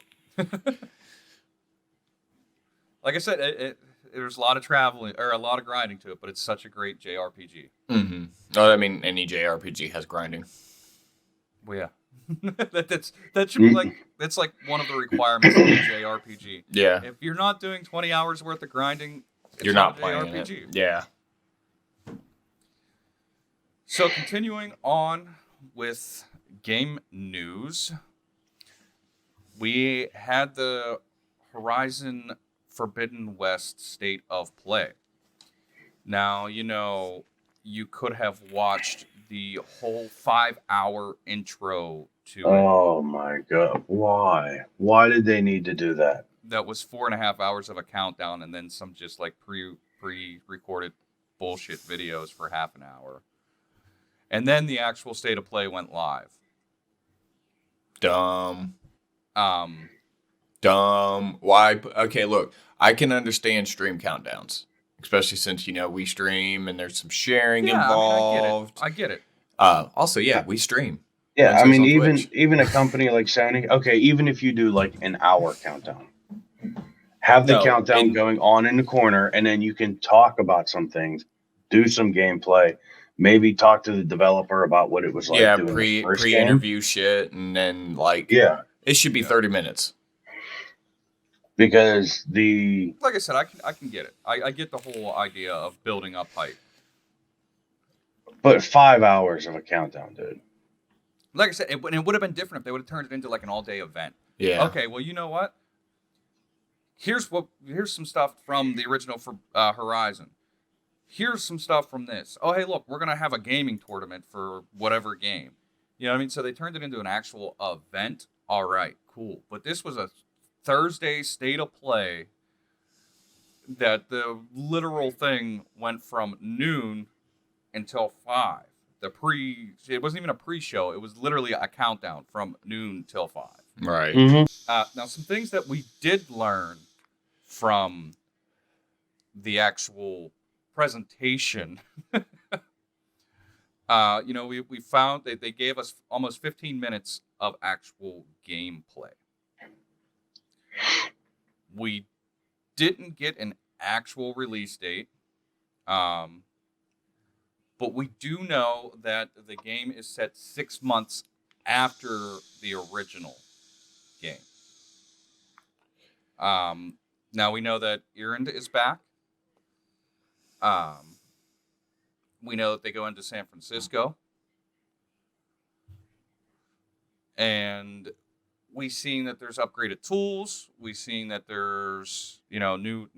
Speaker 1: Like I said, there's a lot of traveling or a lot of grinding to it, but it's such a great JRPG.
Speaker 2: Mm-hmm. Oh, I mean, any JRPG has grinding.
Speaker 1: Well, yeah. that should be that's like one of the requirements of a JRPG.
Speaker 2: Yeah.
Speaker 1: If you're not doing 20 hours worth of grinding,
Speaker 2: you're not playing it. Yeah.
Speaker 1: So continuing on with game news, we had the Horizon Forbidden West State of Play. Now, you could have watched the whole 5-hour intro to it.
Speaker 3: Oh my god. Why? Why did they need to do that?
Speaker 1: That was 4.5 hours of a countdown and then some just like pre-recorded bullshit videos for half an hour. And then the actual State of Play went live.
Speaker 2: Dumb. Why? Okay, look, I can understand stream countdowns, especially since we stream and there's some sharing involved.
Speaker 1: I get it.
Speaker 2: Also, yeah, we stream.
Speaker 3: Yeah, I mean, even a company like Sony. Okay, even if you do like an hour countdown, have the countdown going on in the corner, and then you can talk about some things, do some gameplay. Maybe talk to the developer about what it was like.
Speaker 2: Yeah,
Speaker 3: doing
Speaker 2: pre-interview shit, and then it should be 30 minutes.
Speaker 3: Because
Speaker 1: like I said, I can get it. I get the whole idea of building up hype.
Speaker 3: But 5 hours of a countdown, dude.
Speaker 1: Like I said, it would have been different if they would have turned it into like an all-day event.
Speaker 2: Yeah.
Speaker 1: Okay, well, you know what? Here's some stuff from the original for Horizon. Here's some stuff from this. Oh, hey, look, we're going to have a gaming tournament for whatever game. You know what I mean? So they turned it into an actual event. All right, cool. But this was a Thursday State of Play that the literal thing went from noon until 5. It wasn't even a pre-show. It was literally a countdown from noon till 5.
Speaker 2: Right.
Speaker 3: Mm-hmm.
Speaker 1: Now, some things that we did learn from the actual presentation. We found that they gave us almost 15 minutes of actual gameplay. We didn't get an actual release date, but we do know that the game is set 6 months after the original game. Now we know that Erend is back. We know that they go into San Francisco. And we've seen that there's upgraded tools. We've seen that there's, new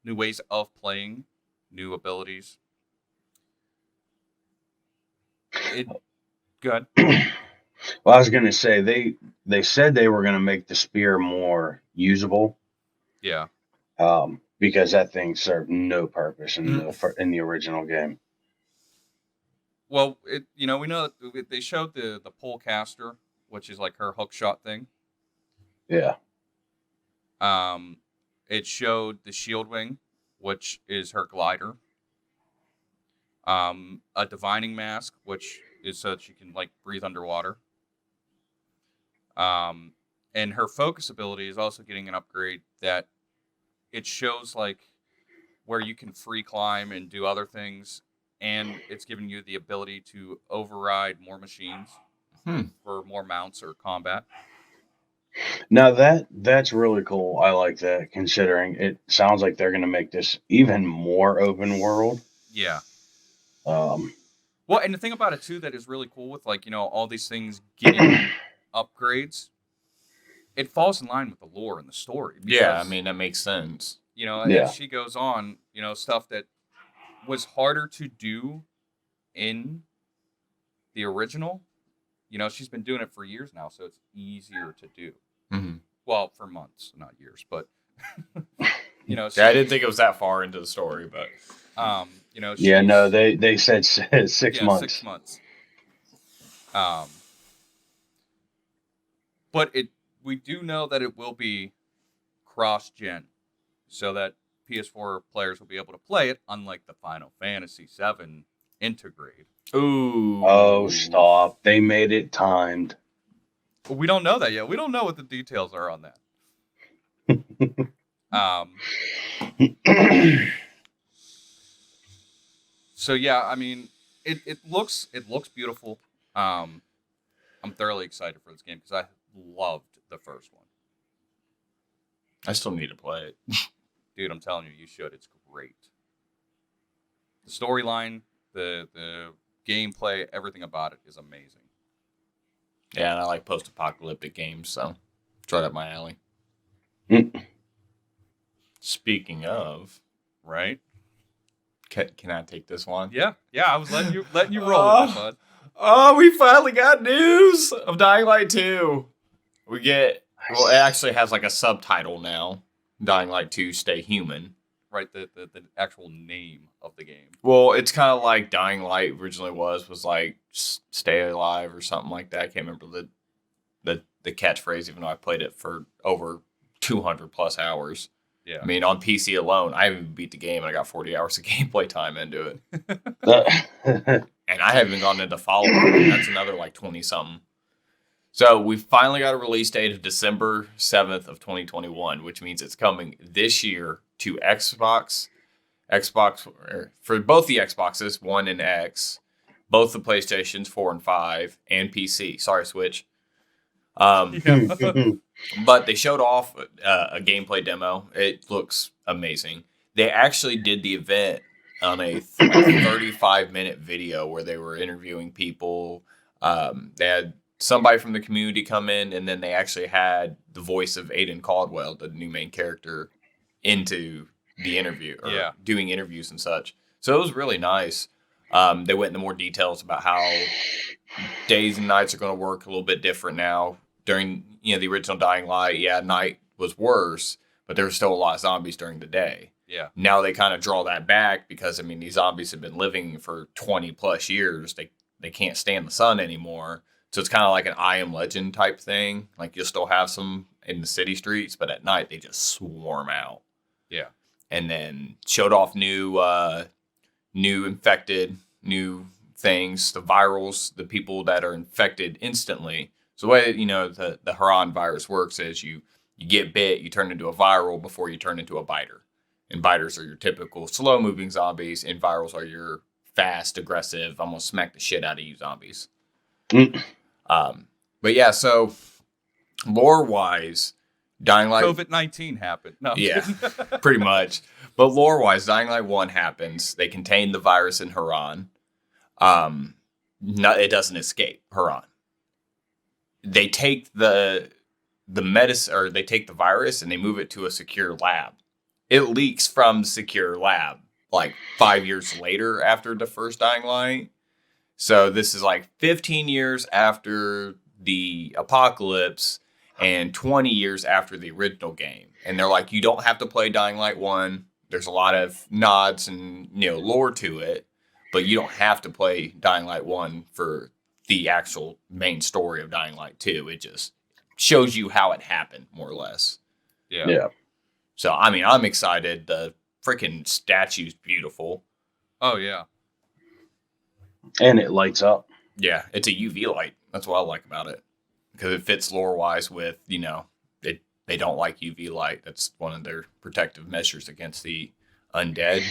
Speaker 1: ways of playing, new abilities. Good.
Speaker 3: Well, I was going to say they said they were going to make the spear more usable.
Speaker 1: Yeah.
Speaker 3: Because that thing served no purpose in the original game.
Speaker 1: Well, we know that they showed the pole caster, which is like her hook shot thing.
Speaker 3: Yeah.
Speaker 1: It showed the shield wing, which is her glider. A divining mask, which is so that she can breathe underwater. And her focus ability is also getting an upgrade that it shows where you can free climb and do other things, and it's giving you the ability to override more machines for more mounts or combat.
Speaker 3: Now that's really cool. I like that, considering it sounds like they're going to make this even more open world.
Speaker 1: Yeah.
Speaker 3: Um,
Speaker 1: Well, and the thing about it too that is really cool with like, you know, all these things getting upgrades, it falls in line with the lore and the story.
Speaker 2: Yeah, I
Speaker 1: because,
Speaker 2: mean, that makes sense.
Speaker 1: you know,
Speaker 3: Yeah.
Speaker 1: as she goes on, you know, stuff that was harder to do in the original, you know, she's been doing it for years now, so it's easier to do.
Speaker 2: Mm-hmm.
Speaker 1: Well, for months, not years, but you know,
Speaker 2: Yeah, I didn't think it was that far into the story, but
Speaker 1: you know,
Speaker 3: yeah, no,
Speaker 1: she's-
Speaker 3: they said 6 months.
Speaker 1: 6 months. But we do know that it will be cross-gen, so that PS4 players will be able to play it, unlike the Final Fantasy VII Intergrade.
Speaker 2: ooh,
Speaker 3: Oh, stop! They made it timed.
Speaker 1: But we don't know that yet. We don't know what the details are on that. So yeah, I mean, it looks beautiful. I'm thoroughly excited for this game because I loved the first one.
Speaker 2: I still need to play it.
Speaker 1: Dude, I'm telling you, you should. It's great. The storyline, the gameplay, everything about it is amazing.
Speaker 2: Yeah, and I like post-apocalyptic games, so it's right up my alley. Speaking of,
Speaker 1: Right?
Speaker 2: can I take this one?
Speaker 1: Yeah. I was letting you roll with it, bud.
Speaker 2: Oh, we finally got news of Dying Light 2. We get, well, it actually has like a subtitle now. Dying Light 2 Stay Human.
Speaker 1: Right, the actual name of the game.
Speaker 2: Well, it's kind of like Dying Light originally was like Stay Alive or something like that. I can't remember the catchphrase, even though I played it for over 200 plus hours.
Speaker 1: Yeah.
Speaker 2: I mean, on PC alone, I haven't even beat the game and I got 40 hours of gameplay time into it. And I haven't gone into follow-up. That's another like 20 something. So we finally got a release date of December 7th of 2021, which means it's coming this year to Xbox, for both the Xboxes, One and X, both the PlayStations 4 and 5, and PC. Sorry, Switch. But they showed off a gameplay demo. It looks amazing. They actually did the event on a 35-minute video where they were interviewing people. They had somebody from the community come in, and then they actually had the voice of Aiden Caldwell, the new main character, into the interview, or doing interviews and such. So it was really nice. They went into more details about how days and nights are going to work a little bit different now. During the original Dying Light, night was worse, but there was still a lot of zombies during the day.
Speaker 1: Yeah.
Speaker 2: Now they kind of draw that back because, I mean, these zombies have been living for 20 plus years. They can't stand the sun anymore. So it's kind of like an I Am Legend type thing. Like you'll still have some in the city streets, but at night they just swarm out.
Speaker 1: Yeah.
Speaker 2: And then showed off new infected, new things, the virals, the people that are infected instantly. So the way the Haran virus works is you get bit, you turn into a viral before you turn into a biter. And biters are your typical slow-moving zombies, and virals are your fast, aggressive, I'm gonna smack the shit out of you zombies. But yeah, so lore-wise, Dying Light...
Speaker 1: COVID-19 happened. No,
Speaker 2: yeah, pretty much. But lore-wise, Dying Light 1 happens. They contain the virus in Haran. It doesn't escape Haran. They take the medicine, or they take the virus and they move it to a secure lab. It leaks from the secure lab like 5 years later after the first Dying Light. So this is like 15 years after the apocalypse and 20 years after the original game. And they're like, you don't have to play Dying Light 1. There's a lot of nods and lore to it, but you don't have to play Dying Light 1 for the actual main story of Dying Light 2. It just shows you how it happened, more or less.
Speaker 3: Yeah.
Speaker 2: So, I mean, I'm excited. The freaking statue's beautiful.
Speaker 1: Oh, yeah.
Speaker 3: And it lights up.
Speaker 2: Yeah, it's a UV light. That's what I like about it. Because it fits lore-wise with, they don't like UV light. That's one of their protective measures against the undead.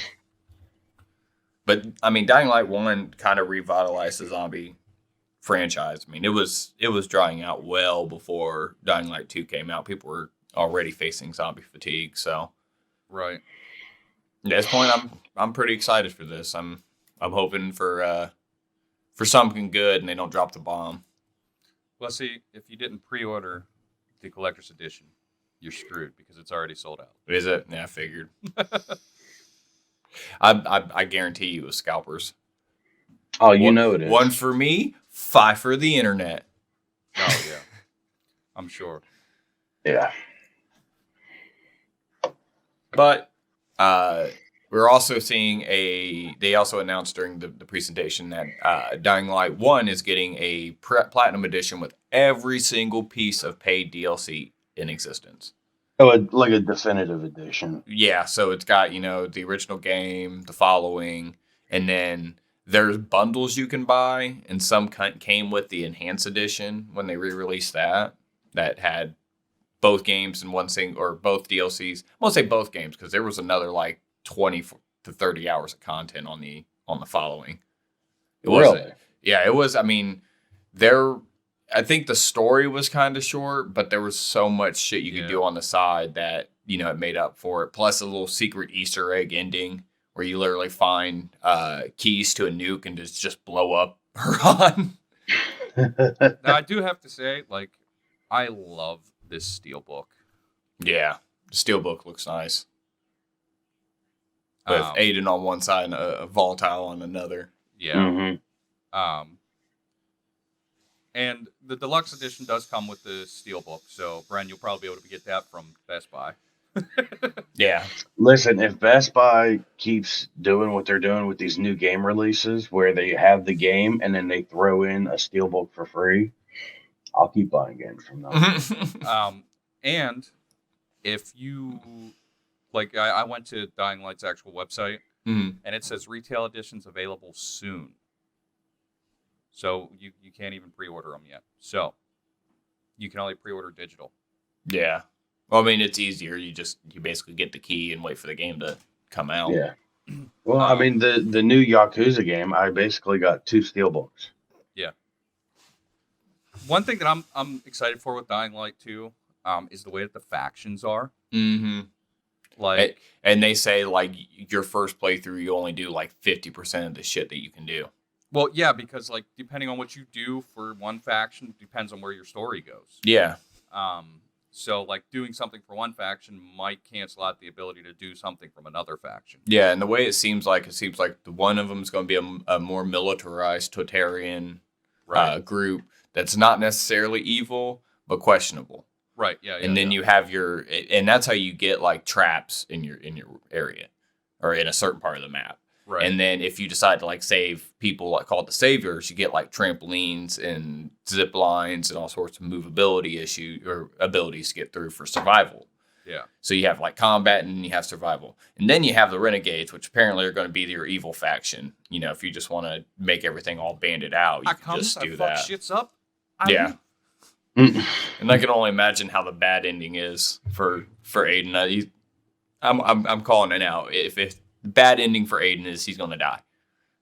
Speaker 2: But I mean, Dying Light 1 kind of revitalized the zombie franchise. I mean, it was drying out well before Dying Light 2 came out. People were already facing zombie fatigue, so
Speaker 1: Right.
Speaker 2: at this point I'm pretty excited for this. I'm hoping for something good and they don't drop the bomb.
Speaker 1: Well, see, if you didn't pre-order the collector's edition, you're screwed because it's already sold out.
Speaker 2: Is it? Yeah, I figured. I guarantee you it was scalpers.
Speaker 3: Oh, you know it is.
Speaker 2: 1 for me, 5 for the internet.
Speaker 1: Oh yeah, I'm sure.
Speaker 3: Yeah.
Speaker 2: But we're also seeing they also announced during the presentation that Dying Light 1 is getting a Platinum Edition with every single piece of paid DLC in existence.
Speaker 3: Oh, like a definitive edition.
Speaker 2: Yeah, so it's got, the original game, the following, and then there's bundles you can buy, and some came with the Enhanced Edition when they re-released that had both games in one or both DLCs. I won't say both games because there was another like 20 to 30 hours of content on the following. It was
Speaker 3: Really?
Speaker 2: Yeah, it was. I mean, I think the story was kind of short, but there was so much shit you could do on the side that it made up for it. Plus a little secret Easter egg ending where you literally find keys to a nuke and just blow up Iran.
Speaker 1: Now I do have to say, like, I love this steelbook.
Speaker 2: Yeah, the steelbook looks nice. With Aiden on one side and a volatile on another.
Speaker 1: Yeah.
Speaker 3: Mm-hmm.
Speaker 1: And the deluxe edition does come with the steelbook, so Bren, you'll probably be able to get that from Best Buy.
Speaker 2: Yeah.
Speaker 3: Listen, if Best Buy keeps doing what they're doing with these new game releases, where they have the game and then they throw in a steelbook for free, I'll keep buying games from them.
Speaker 1: And if you like, I went to Dying Light's actual website, and it says retail editions available soon. So you can't even pre-order them yet. So you can only pre-order digital.
Speaker 2: Yeah. Well, I mean, it's easier. You basically get the key and wait for the game to come out.
Speaker 3: Yeah. Well, I mean, the new Yakuza game, I basically got 2 steelbooks.
Speaker 1: Yeah. One thing that I'm excited for with Dying Light 2 is the way that the factions are.
Speaker 2: Mm-hmm.
Speaker 1: Like,
Speaker 2: and they say like your first playthrough, you only do like 50% of the shit that you can do.
Speaker 1: Well, yeah, because like depending on what you do for one faction depends on where your story goes.
Speaker 2: Yeah.
Speaker 1: So like doing something for one faction might cancel out the ability to do something from another faction.
Speaker 2: Yeah, and the way it seems like the one of them is going to be a more militarized totalitarian group that's not necessarily evil but questionable.
Speaker 1: Right. Yeah.
Speaker 2: And then you have and that's how you get like traps in your area or in a certain part of the map.
Speaker 1: Right.
Speaker 2: And then if you decide to like save people like called the saviors, you get like trampolines and zip lines and all sorts of movability issues or abilities to get through for survival.
Speaker 1: Yeah.
Speaker 2: So you have like combat and you have survival. And then you have the renegades, which apparently are going to be your evil faction. If you just want to make everything all banded out, you can just do that.
Speaker 1: Fuck shits up.
Speaker 2: Yeah. And I can only imagine how the bad ending is for Aiden. I'm calling it out. If the bad ending for Aiden is he's going to die.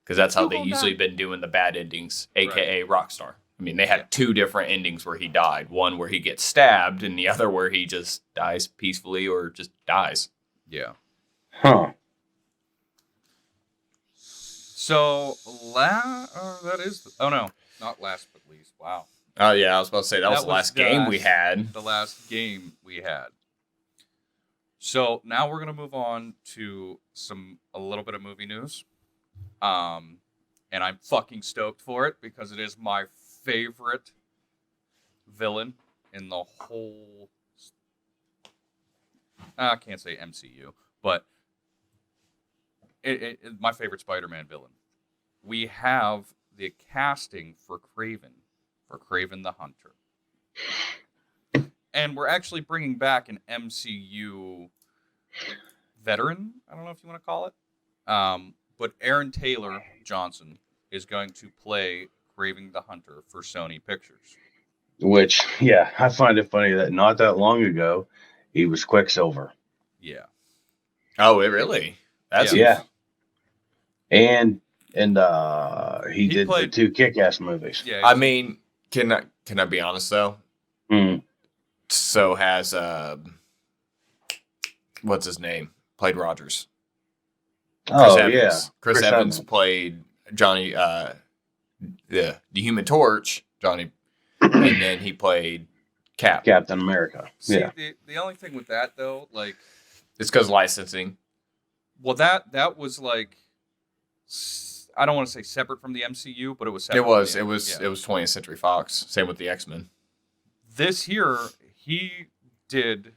Speaker 2: Because that's how they usually been doing the bad endings, a.k.a. Rockstar. I mean, they had 2 different endings where he died. One where he gets stabbed and the other where he just dies peacefully or just dies.
Speaker 1: Yeah.
Speaker 3: Huh.
Speaker 1: So, that is... Oh, no. Not last but least. Wow.
Speaker 2: Oh, yeah. I was about to say that was the last game we had.
Speaker 1: The last game we had. So now we're gonna move on to a little bit of movie news, and I'm fucking stoked for it because it is my favorite villain in the whole. I can't say MCU, but my favorite Spider-Man villain. We have the casting for Kraven the Hunter. And we're actually bringing back an MCU veteran. I don't know if you want to call it. But Aaron Taylor Johnson is going to play Kraven the Hunter for Sony Pictures.
Speaker 3: Which, yeah, I find it funny that not that long ago, he was Quicksilver.
Speaker 1: Yeah.
Speaker 2: Oh, really? That's
Speaker 3: Yeah. And he did the
Speaker 1: played
Speaker 3: 2 Kick-Ass movies.
Speaker 1: Yeah,
Speaker 2: I mean, can I be honest though?
Speaker 3: Mm.
Speaker 2: So has what's his name? Played Rogers. Chris Evans.
Speaker 3: Yeah.
Speaker 2: Chris Evans played Johnny, the Human Torch, Johnny, and then he played Cap.
Speaker 3: Captain America.
Speaker 1: See,
Speaker 3: Yeah.
Speaker 1: the only thing with that though, like,
Speaker 2: It's because licensing.
Speaker 1: well, that was like, I don't want to say separate from the MCU, but it was. Separate
Speaker 2: It was.
Speaker 1: from the-
Speaker 2: It was 20th Century Fox. Same with the X-Men.
Speaker 1: This here, he did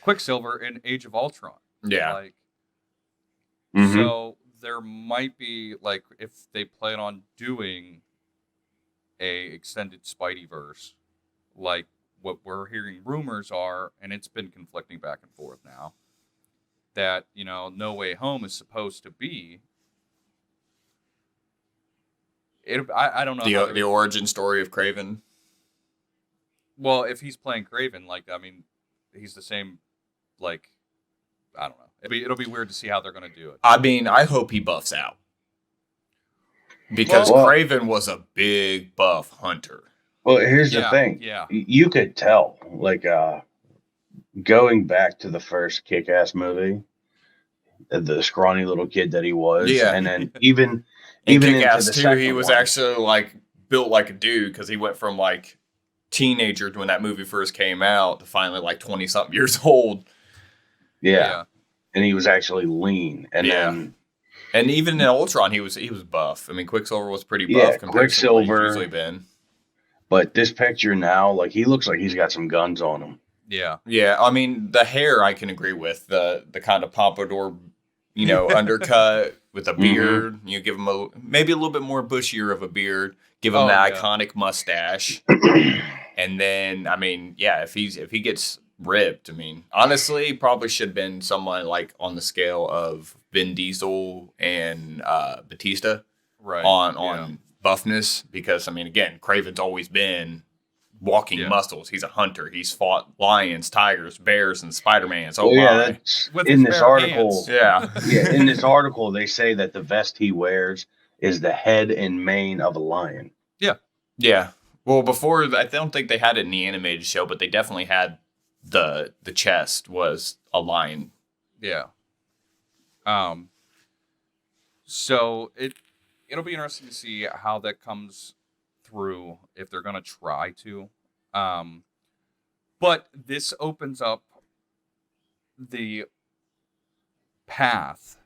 Speaker 1: Quicksilver in Age of Ultron.
Speaker 2: Yeah.
Speaker 1: Like,
Speaker 3: Mhm.
Speaker 1: so there might be, like, if they plan on doing a extended Spideyverse, like what we're hearing rumors are, and it's been conflicting back and forth now, that, you know, No Way Home is supposed to be. I don't know.
Speaker 2: The origin story of Kraven.
Speaker 1: Well, if he's playing Kraven, like, I mean, he's the same, like, I don't know. It'll be weird to see how they're going to do it.
Speaker 2: I mean, I hope he buffs out. Because
Speaker 3: Well-
Speaker 2: Kraven was a big buff hunter.
Speaker 3: Well, here's the thing.
Speaker 1: Yeah.
Speaker 3: You could tell, like, going back to the first Kick-Ass movie, the scrawny little kid that he was,
Speaker 2: Yeah.
Speaker 3: and then even
Speaker 2: In
Speaker 3: into
Speaker 2: Kick-Ass
Speaker 3: the
Speaker 2: 2,
Speaker 3: second
Speaker 2: he was
Speaker 3: one.
Speaker 2: actually, like, built like a dude because he went from, like, teenager when that movie first came out to finally, like, 20-something years old.
Speaker 3: Yeah. And he was actually lean, and
Speaker 2: Yeah.
Speaker 3: then
Speaker 2: And even in Ultron, he was buff. I mean, Quicksilver was pretty buff
Speaker 3: Yeah,
Speaker 2: compared to what he's
Speaker 3: Quicksilver.
Speaker 2: usually been.
Speaker 3: but this picture now, like, he looks like he's got some guns on him.
Speaker 1: Yeah.
Speaker 2: Yeah, I mean, the hair I can agree with. The kind of pompadour, you know, undercut with a beard. You give him maybe a little bit more bushier of a beard. Give him that iconic mustache. And then, I mean, yeah, if he gets ripped, I mean, honestly, probably should have been someone like on the scale of Vin Diesel and Batista
Speaker 1: Right.
Speaker 2: on buffness, because I mean, again, Kraven's always been walking muscles. He's a hunter. He's fought lions, tigers, bears, and Spider-Mans. Oh my!
Speaker 3: That's
Speaker 1: With
Speaker 3: in
Speaker 1: his
Speaker 3: this
Speaker 1: bare
Speaker 3: article.
Speaker 1: hands.
Speaker 2: Yeah.
Speaker 3: Yeah, in this article, they say that the vest he wears is the head and mane of a lion.
Speaker 2: Yeah. Well, before, I don't think they had it in the animated show, but they definitely had the chest was a lion.
Speaker 1: Yeah. So it'll be interesting to see how that comes through, if they're gonna try to. But this opens up the path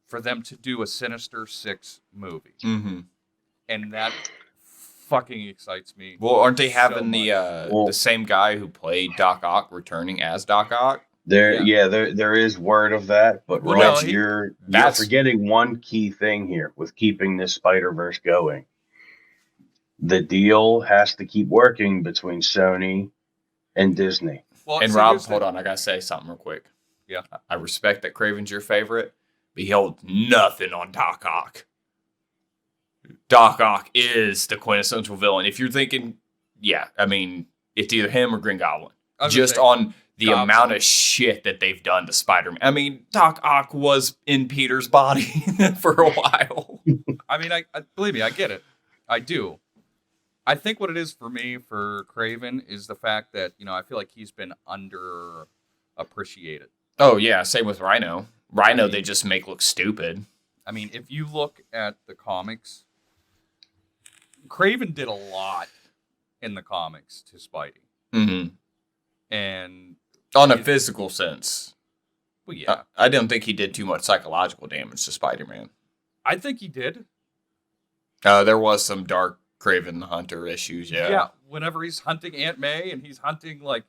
Speaker 1: for them to do a Sinister Six movie,
Speaker 2: Mm-hmm.
Speaker 1: and that fucking excites me.
Speaker 2: Well, aren't they
Speaker 1: so
Speaker 2: having
Speaker 1: much.
Speaker 2: the same guy who played Doc Ock returning as Doc Ock?
Speaker 3: There is word of that, but
Speaker 1: Well,
Speaker 3: Rich,
Speaker 1: no,
Speaker 3: you're
Speaker 2: that's-
Speaker 3: forgetting one key thing here with keeping this Spider-Verse going. The deal has to keep working between Sony and Disney.
Speaker 1: Well,
Speaker 2: And
Speaker 1: so
Speaker 2: Rob,
Speaker 1: here's the-
Speaker 2: hold on, I gotta say something real quick.
Speaker 1: Yeah.
Speaker 2: I respect that Kraven's your favorite, but he holds nothing on Doc Ock. Doc Ock is the quintessential villain. If you're thinking, yeah, I mean, it's either him or Green Goblin.
Speaker 1: I was gonna
Speaker 2: Just
Speaker 1: say,
Speaker 2: on the
Speaker 1: Goblin.
Speaker 2: amount of shit that they've done to Spider-Man. I mean, Doc Ock was in Peter's body for a while.
Speaker 1: I mean, I believe me, I get it. I do. I think what it is for me for Kraven is the fact that, you know, I feel like he's been underappreciated.
Speaker 2: Oh, yeah, same with Rhino. Rhino,
Speaker 1: I mean-
Speaker 2: they just make look stupid.
Speaker 1: I mean, if you look at the comics, Kraven did a lot in the comics to Spidey.
Speaker 2: Mm-hmm.
Speaker 1: And,
Speaker 2: On a
Speaker 1: It-
Speaker 2: physical sense.
Speaker 1: well, yeah,
Speaker 2: I don't think he did too much psychological damage to Spider-Man.
Speaker 1: I think he did.
Speaker 2: There was some dark Kraven the Hunter issues, yeah.
Speaker 1: Whenever he's hunting Aunt May and he's hunting, like,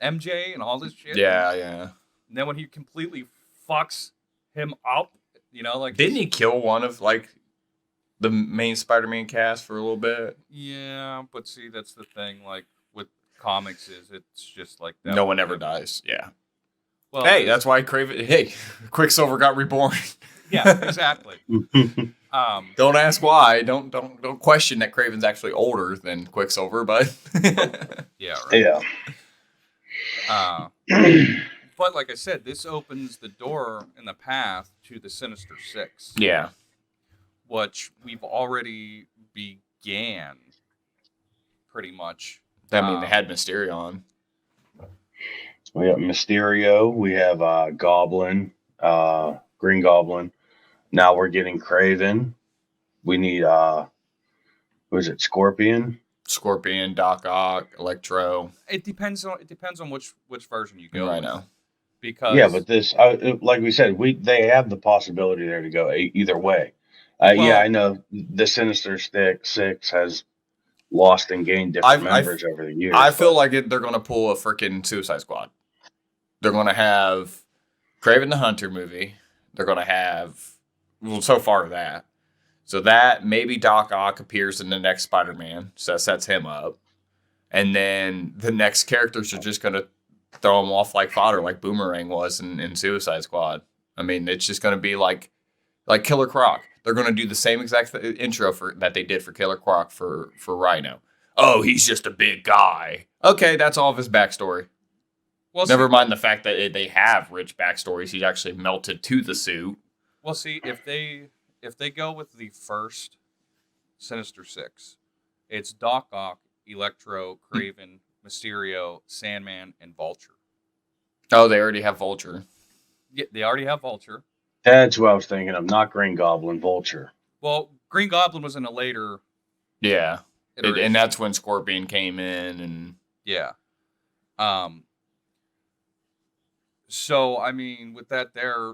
Speaker 1: MJ and all this shit.
Speaker 2: Yeah, yeah.
Speaker 1: And then when he completely fucks him up, you know, like...
Speaker 2: Didn't he kill one of, like, the main Spider-Man cast for a little bit?
Speaker 1: Yeah, but see, that's the thing, like, with comics is it's just like that.
Speaker 2: No one ever dies, yeah.
Speaker 1: Well,
Speaker 2: Hey, that's why Quicksilver got reborn.
Speaker 1: yeah, exactly.
Speaker 2: Don't ask why. Don't question that Kraven's actually older than Quicksilver, but
Speaker 1: Yeah, right.
Speaker 3: Yeah.
Speaker 1: But like I said, this opens the door and the path to the Sinister Six.
Speaker 2: Yeah.
Speaker 1: Which we've already began, pretty much.
Speaker 2: I mean, they had Mysterio on.
Speaker 3: We got Mysterio. We have Goblin, Green Goblin. Now we're getting Kraven. We need who is it? Scorpion.
Speaker 2: Scorpion, Doc Ock, Electro.
Speaker 1: It depends on which version you go
Speaker 2: Right
Speaker 1: with.
Speaker 2: now.
Speaker 1: Because
Speaker 3: Yeah, but this, like we said, they have the possibility there to go either way. Yeah, I know the Sinister Six has lost and gained different members over the years.
Speaker 2: I feel like they're going to pull a freaking Suicide Squad. They're going to have Kraven the Hunter movie. They're going to have, well, so far that. So that, maybe Doc Ock appears in the next Spider-Man. So that sets him up. And then the next characters are just going to throw him off like fodder, like Boomerang was in Suicide Squad. I mean, it's just going to be like Killer Croc. They're going to do the same exact intro that they did for Killer Croc for Rhino. Oh, he's just a big guy. Okay, that's all of his backstory. Well, never mind the fact that they have rich backstories. He's actually melted to the suit.
Speaker 1: Well, see, if they go with the first Sinister Six, it's Doc Ock, Electro, Kraven, Mysterio, Sandman, and Vulture.
Speaker 2: Oh, they already have Vulture.
Speaker 1: Yeah, they already have Vulture.
Speaker 3: That's who I was thinking of, not Green Goblin, Vulture.
Speaker 1: Well, Green Goblin was in a later...
Speaker 2: Yeah, and that's when Scorpion came in, and...
Speaker 1: Yeah. So, I mean, with that there,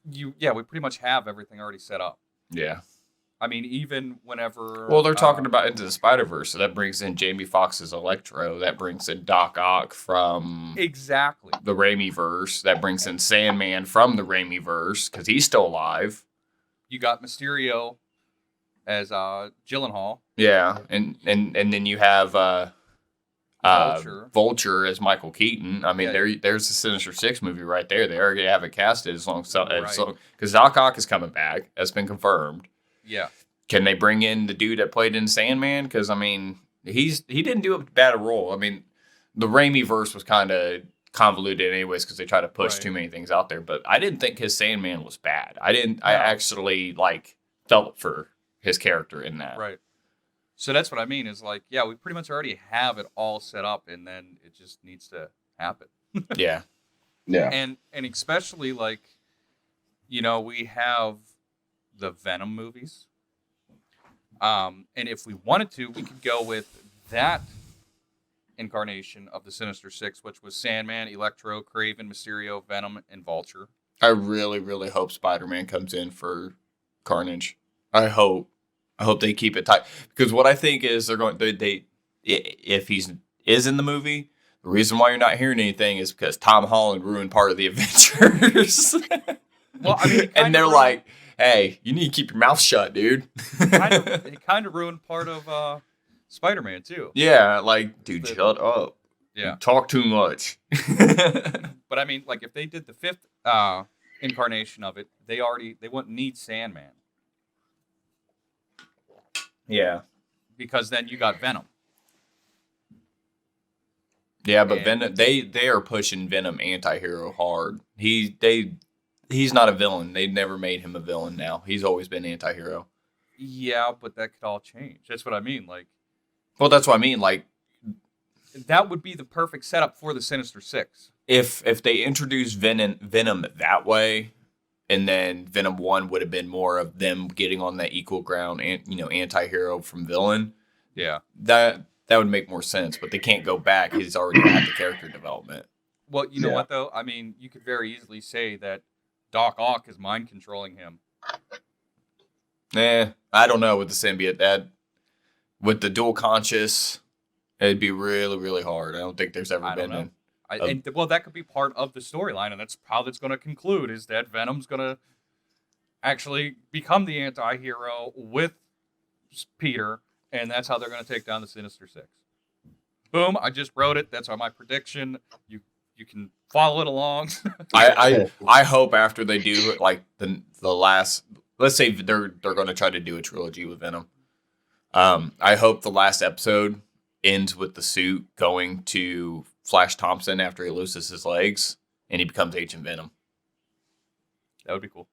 Speaker 1: we pretty much have everything already set up.
Speaker 2: Yeah.
Speaker 1: I mean, even whenever...
Speaker 2: Well, they're talking about Into the Spider-Verse, so that brings in Jamie Foxx's Electro. That brings in Doc Ock from...
Speaker 1: Exactly.
Speaker 2: The Raimi-verse. That brings in Sandman from the Raimi-verse, because he's still alive.
Speaker 1: You got Mysterio as Gyllenhaal.
Speaker 2: Yeah, and then you have Vulture as Michael Keaton. I mean, there's the Sinister Six movie right there. They already have it casted as long because Doc Ock is coming back. That's been confirmed.
Speaker 1: Yeah.
Speaker 2: Can they bring in the dude that played in Sandman? Because, I mean, he didn't do a bad role. I mean, the Raimi verse was kind of convoluted anyways because they try to push too many things out there. But I didn't think his Sandman was bad. I actually, felt for his character in that.
Speaker 1: Right. So that's what I mean is, we pretty much already have it all set up, and then it just needs to happen.
Speaker 2: Yeah.
Speaker 3: Yeah.
Speaker 1: And especially, we have the Venom movies. And if we wanted to, we could go with that incarnation of the Sinister Six, which was Sandman, Electro, Kraven, Mysterio, Venom, and Vulture.
Speaker 2: I really, really hope Spider-Man comes in for Carnage. I hope they keep it tight, because what I think is if he is in the movie, the reason why you're not hearing anything is because Tom Holland ruined part of the Avengers.
Speaker 1: Well, I mean,
Speaker 2: and they're like, "Hey, you need to keep your mouth shut, dude."
Speaker 1: It kind of ruined part of Spider-Man too.
Speaker 2: Yeah, dude, shut up.
Speaker 1: Yeah,
Speaker 2: you talk too much.
Speaker 1: But I mean, if they did the fifth incarnation of it, they wouldn't need Sandman.
Speaker 2: Yeah,
Speaker 1: because then you got Venom.
Speaker 2: Yeah, but Venom, they are pushing Venom anti-hero hard. He's not a villain. They never made him a villain now. He's always been anti-hero.
Speaker 1: Yeah, but that could all change. That's what I mean.
Speaker 2: Well, that's what I mean.
Speaker 1: That would be the perfect setup for the Sinister Six.
Speaker 2: If they introduced Venom that way, and then Venom 1 would have been more of them getting on that equal ground and anti-hero from villain.
Speaker 1: Yeah.
Speaker 2: That would make more sense, but they can't go back. He's already had the character development.
Speaker 1: Well, you know what though? I mean, you could very easily say that Doc Ock is mind controlling him.
Speaker 2: I don't know with the symbiote. With the dual conscious, it'd be really, really hard. I don't think there's ever been
Speaker 1: that could be part of the storyline, and that's how that's going to conclude, is that Venom's going to actually become the anti-hero with Peter, and that's how they're going to take down the Sinister Six. Boom, I just wrote it. That's my prediction. You can follow it along.
Speaker 2: I hope after they do the last, let's say they're going to try to do a trilogy with Venom. I hope the last episode ends with the suit going to Flash Thompson after he loses his legs and he becomes Agent Venom.
Speaker 1: That would be cool.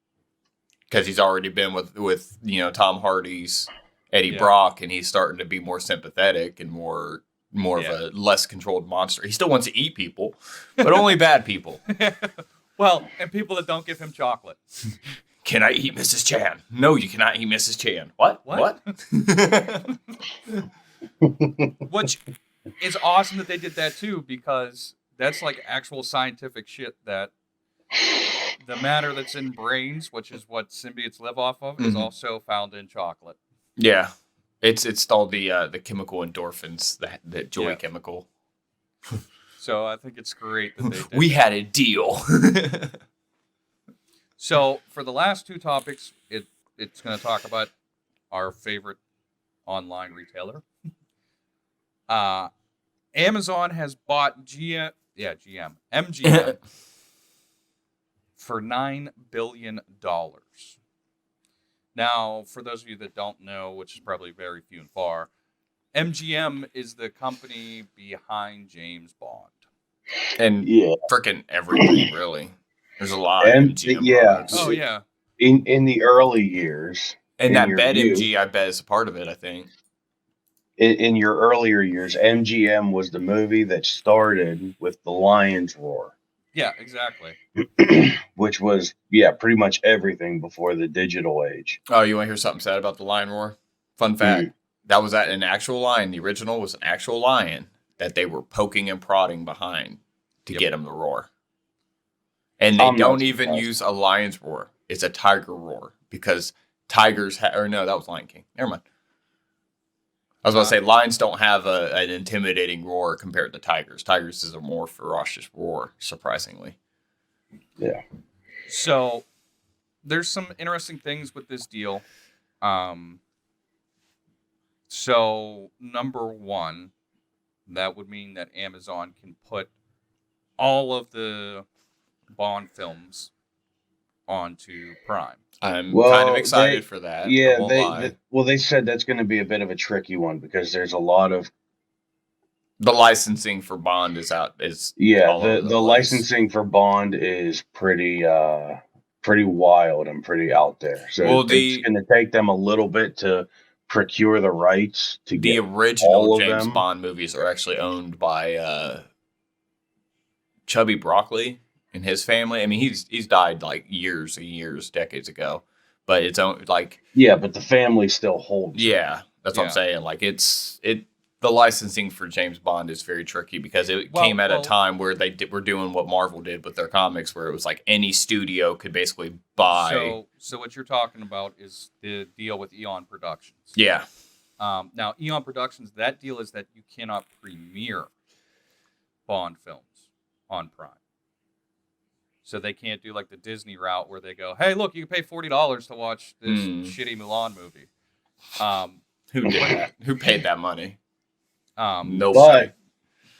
Speaker 2: Because he's already been with Tom Hardy's Eddie
Speaker 1: Yeah.
Speaker 2: Brock, and he's starting to be more sympathetic and more of a less controlled monster. He still wants to eat people, but only bad people.
Speaker 1: Well, and people that don't give him chocolate.
Speaker 2: Can I eat Mrs. Chan? No, you cannot eat Mrs. Chan. What?
Speaker 1: Which is awesome that they did that too, because that's like actual scientific shit that the matter that's in brains, which is what symbiotes live off of, is also found in chocolate.
Speaker 2: Yeah. It's all the chemical endorphins, that joy chemical.
Speaker 1: So I think it's great that they did
Speaker 2: We had a deal.
Speaker 1: So for the last two topics, it's going to talk about our favorite online retailer. Amazon has bought MGM for $9 billion. Now, for those of you that don't know, which is probably very few and far, MGM is the company behind James Bond.
Speaker 2: And freaking everything, really. There's a lot of MGM products.
Speaker 1: Oh, yeah.
Speaker 3: In the early years.
Speaker 2: And that BetMG, I bet, is a part of it, I think.
Speaker 3: In your earlier years, MGM was the movie that started with The Lion's Roar.
Speaker 1: Yeah, exactly.
Speaker 3: Which was, pretty much everything before the digital age.
Speaker 2: Oh, you want to hear something sad about the Lion Roar? Fun fact. That was an actual lion. The original was an actual lion that they were poking and prodding behind to get him to roar. And they don't even use a lion's roar. It's a tiger roar because tigers no, that was Lion King. Never mind. I was about to say lions don't have an intimidating roar compared to tigers. Tigers is a more ferocious roar, surprisingly.
Speaker 3: Yeah.
Speaker 1: So there's some interesting things with this deal. So number one, that would mean that Amazon can put all of the Bond films onto Prime.
Speaker 2: I'm kind of excited for that.
Speaker 3: Yeah, they said that's going to be a bit of a tricky one because there's a lot of
Speaker 2: the licensing for Bond is out.
Speaker 3: The licensing for Bond is pretty wild and pretty out there. So it's going to take them a little bit to procure the rights to get
Speaker 2: the original
Speaker 3: all of
Speaker 2: James
Speaker 3: them.
Speaker 2: Bond movies are actually owned by Chubby Broccoli and his family. I mean, he's died like years and years, decades ago, but it's owned like
Speaker 3: but the family still holds.
Speaker 2: Yeah, that's what I'm saying. Like the licensing for James Bond is very tricky because it came at a time where they were doing what Marvel did with their comics, where it was like any studio could basically buy.
Speaker 1: So what you're talking about is the deal with Eon Productions.
Speaker 2: Yeah.
Speaker 1: Now, Eon Productions, that deal is that you cannot premiere Bond films on Prime. So they can't do like the Disney route where they go, hey, look, you can pay $40 to watch this shitty Mulan movie.
Speaker 2: Who did that? Who paid that money?
Speaker 3: No. But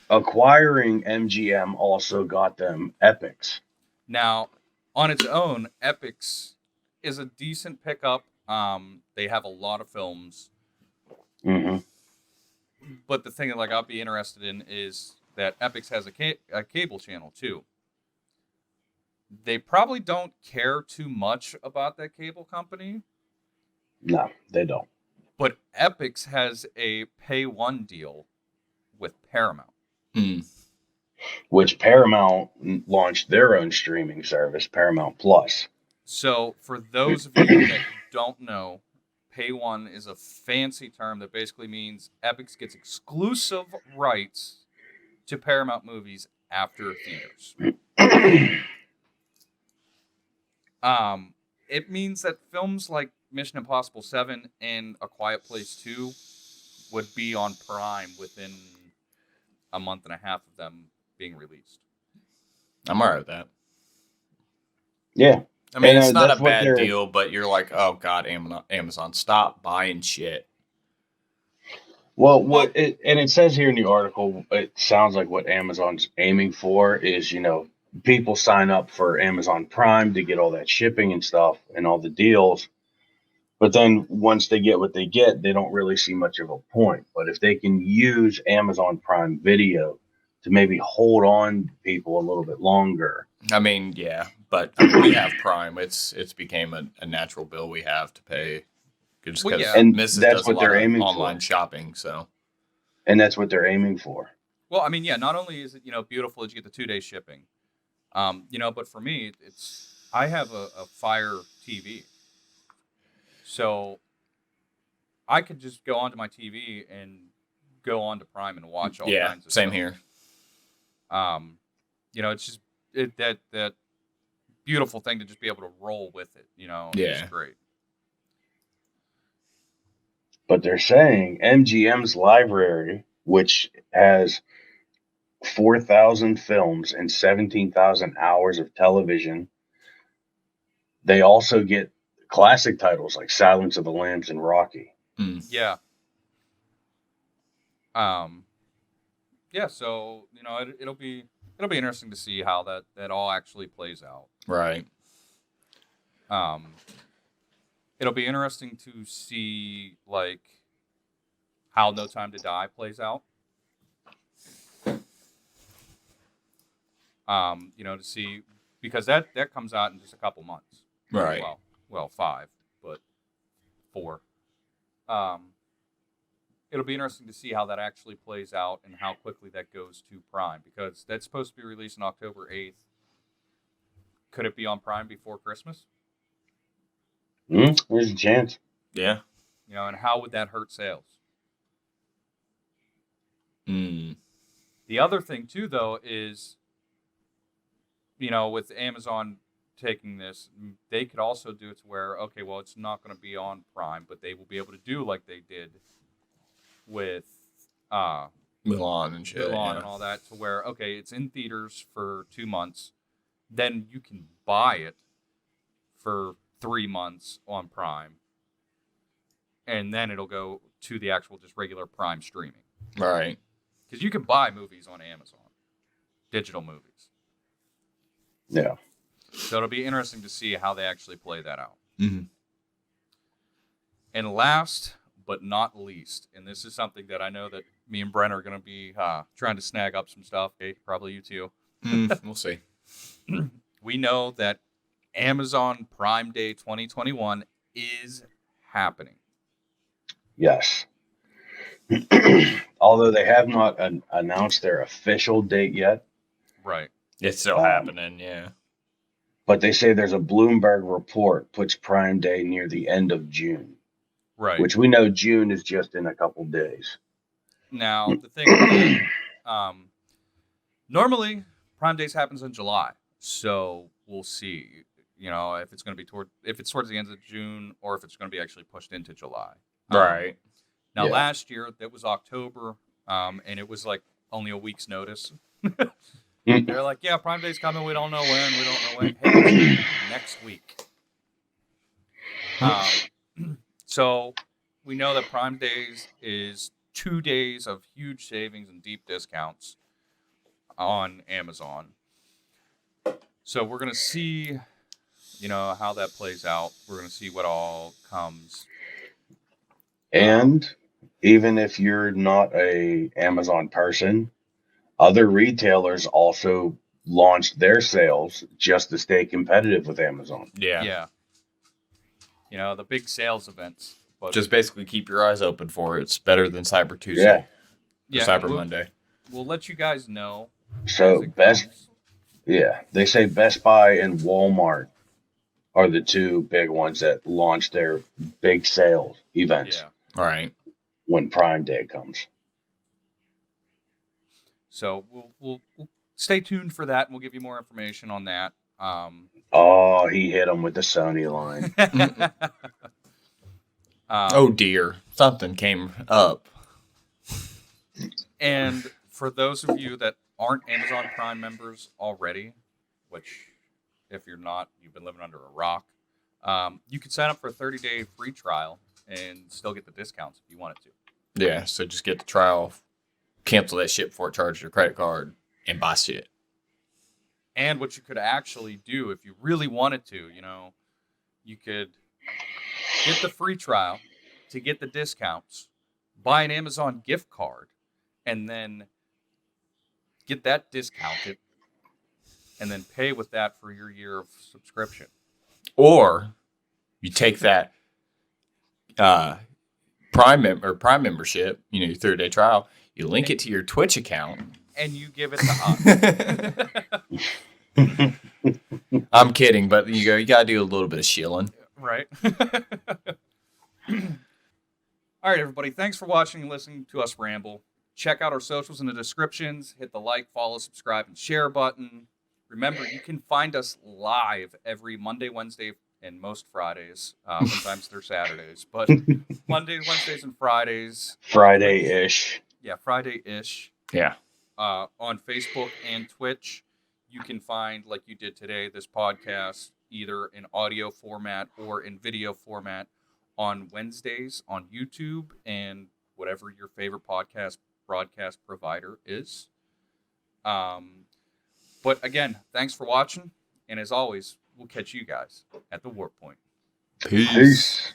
Speaker 3: acquiring MGM also got them Epics.
Speaker 1: Now, on its own, Epics is a decent pickup. They have a lot of films.
Speaker 3: Mm-hmm.
Speaker 1: But the thing that I'll be interested in is that Epics has a cable channel too. They probably don't care too much about that cable company.
Speaker 3: No, they don't.
Speaker 1: But Epics has a pay one deal with Paramount.
Speaker 3: Which Paramount launched their own streaming service, Paramount Plus.
Speaker 1: So for those of you that don't know, pay one is a fancy term that basically means Epics gets exclusive rights to Paramount movies after theaters. It means that films like Mission Impossible 7 and A Quiet Place 2 would be on Prime within a month and a half of them being released.
Speaker 2: I'm alright with that.
Speaker 3: Yeah.
Speaker 2: I mean, it's not a bad deal, but you're like, oh, God, Amazon, stop buying shit.
Speaker 3: Well, it says here in the article, it sounds like what Amazon's aiming for is, people sign up for Amazon Prime to get all that shipping and stuff and all the deals. But then once they get what they get, they don't really see much of a point. But if they can use Amazon Prime Video to maybe hold on to people a little bit longer.
Speaker 2: I mean, yeah, but I mean, we have Prime. It's became a natural bill we have to pay just
Speaker 1: Well,
Speaker 2: because
Speaker 1: yeah.
Speaker 3: And
Speaker 2: Mrs.
Speaker 3: that's
Speaker 2: does a
Speaker 3: what
Speaker 2: lot
Speaker 3: they're
Speaker 2: of
Speaker 3: aiming
Speaker 2: online
Speaker 3: for.
Speaker 2: shopping. So
Speaker 3: And that's what they're aiming for.
Speaker 1: Well, I mean, yeah. Not only is it beautiful that you get the 2-day shipping, but for me, I have a Fire TV, so I could just go onto my TV and go on to Prime and watch all
Speaker 2: yeah,
Speaker 1: kinds of
Speaker 2: same
Speaker 1: stuff.
Speaker 2: here.
Speaker 1: It's just that beautiful thing to just be able to roll with it.
Speaker 2: Yeah.
Speaker 1: It's great.
Speaker 3: But they're saying MGM's library, which has 4,000 films and 17,000 hours of television, they also get classic titles like Silence of the Lambs and Rocky.
Speaker 1: Yeah. Yeah. So it'll be interesting to see how that all actually plays out.
Speaker 2: Right.
Speaker 1: It'll be interesting to see like how No Time to Die plays out. To see, because that comes out in just a couple months.
Speaker 2: Right.
Speaker 1: Well, 5, but 4. It'll be interesting to see how that actually plays out and how quickly that goes to Prime, because that's supposed to be released on October 8th. Could it be on Prime before Christmas?
Speaker 3: There's a chance.
Speaker 2: Yeah.
Speaker 1: And how would that hurt sales? The other thing too, though, is with Amazon taking this, they could also do it to where, okay, well, it's not going to be on Prime, but they will be able to do like they did with
Speaker 2: Mulan and shit.
Speaker 1: Mulan and all that, to where, okay, it's in theaters for 2 months, then you can buy it for 3 months on Prime, and then it'll go to the actual just regular Prime streaming.
Speaker 2: Right.
Speaker 1: Because you can buy movies on Amazon, digital movies.
Speaker 3: Yeah.
Speaker 1: So it'll be interesting to see how they actually play that out.
Speaker 2: Mm-hmm.
Speaker 1: And last but not least, and this is something that I know that me and Brent are going to be trying to snag up some stuff. Okay, probably you too.
Speaker 2: We'll see.
Speaker 1: We know that Amazon Prime Day 2021 is happening.
Speaker 3: Yes. Although they have not announced their official date yet.
Speaker 1: Right.
Speaker 2: It's still happening, yeah.
Speaker 3: But they say there's a Bloomberg report puts Prime Day near the end of June.
Speaker 1: Right.
Speaker 3: Which we know June is just in a couple days.
Speaker 1: Now, the thing is, normally Prime Days happens in July. So we'll see, if it's going to be towards the end of June, or if it's going to be actually pushed into July.
Speaker 2: Right.
Speaker 1: Now, last year, that was October, and it was like only a week's notice. They're like, yeah, Prime Day's coming. We don't know when. We don't know when. Hey, next week. So we know that Prime Days is 2 days of huge savings and deep discounts on Amazon. So we're going to see, how that plays out. We're going to see what all comes.
Speaker 3: And even if you're not a Amazon person, other retailers also launched their sales just to stay competitive with Amazon.
Speaker 1: Yeah. The big sales events. But
Speaker 2: just basically keep your eyes open for it. It's better than Cyber Tuesday.
Speaker 1: Yeah.
Speaker 2: Cyber Monday.
Speaker 1: We'll let you guys know.
Speaker 3: So they say Best Buy and Walmart are the two big ones that launch their big sales events.
Speaker 2: All right.
Speaker 3: When Prime Day comes.
Speaker 1: So we'll stay tuned for that, and we'll give you more information on that.
Speaker 3: He hit him with the Sony line.
Speaker 2: Oh dear, something came up.
Speaker 1: And for those of you that aren't Amazon Prime members already, which if you're not, you've been living under a rock, you can sign up for a 30-day free trial and still get the discounts if you wanted to.
Speaker 2: Yeah, so just get the trial, cancel that shit before it charges your credit card, and buy shit.
Speaker 1: And what you could actually do if you really wanted to, you could get the free trial to get the discounts, buy an Amazon gift card, and then get that discounted, and then pay with that for your year of subscription.
Speaker 2: Or you take that Prime membership, your 30-day trial, you link it to your Twitch account,
Speaker 1: and you give it to us.
Speaker 2: I'm kidding, but you gotta do a little bit of shilling.
Speaker 1: Right. All right, everybody. Thanks for watching and listening to us ramble. Check out our socials in the descriptions. Hit the like, follow, subscribe, and share button. Remember, you can find us live every Monday, Wednesday, and most Fridays. Sometimes they're Saturdays, but Mondays, Wednesdays, and Fridays.
Speaker 3: Friday-ish.
Speaker 1: Yeah, Friday-ish.
Speaker 2: Yeah.
Speaker 1: On Facebook and Twitch. You can find, like you did today, this podcast either in audio format or in video format on Wednesdays on YouTube and whatever your favorite broadcast provider is. But again, thanks for watching. And as always, we'll catch you guys at the Warp Point.
Speaker 2: Peace.
Speaker 3: Peace.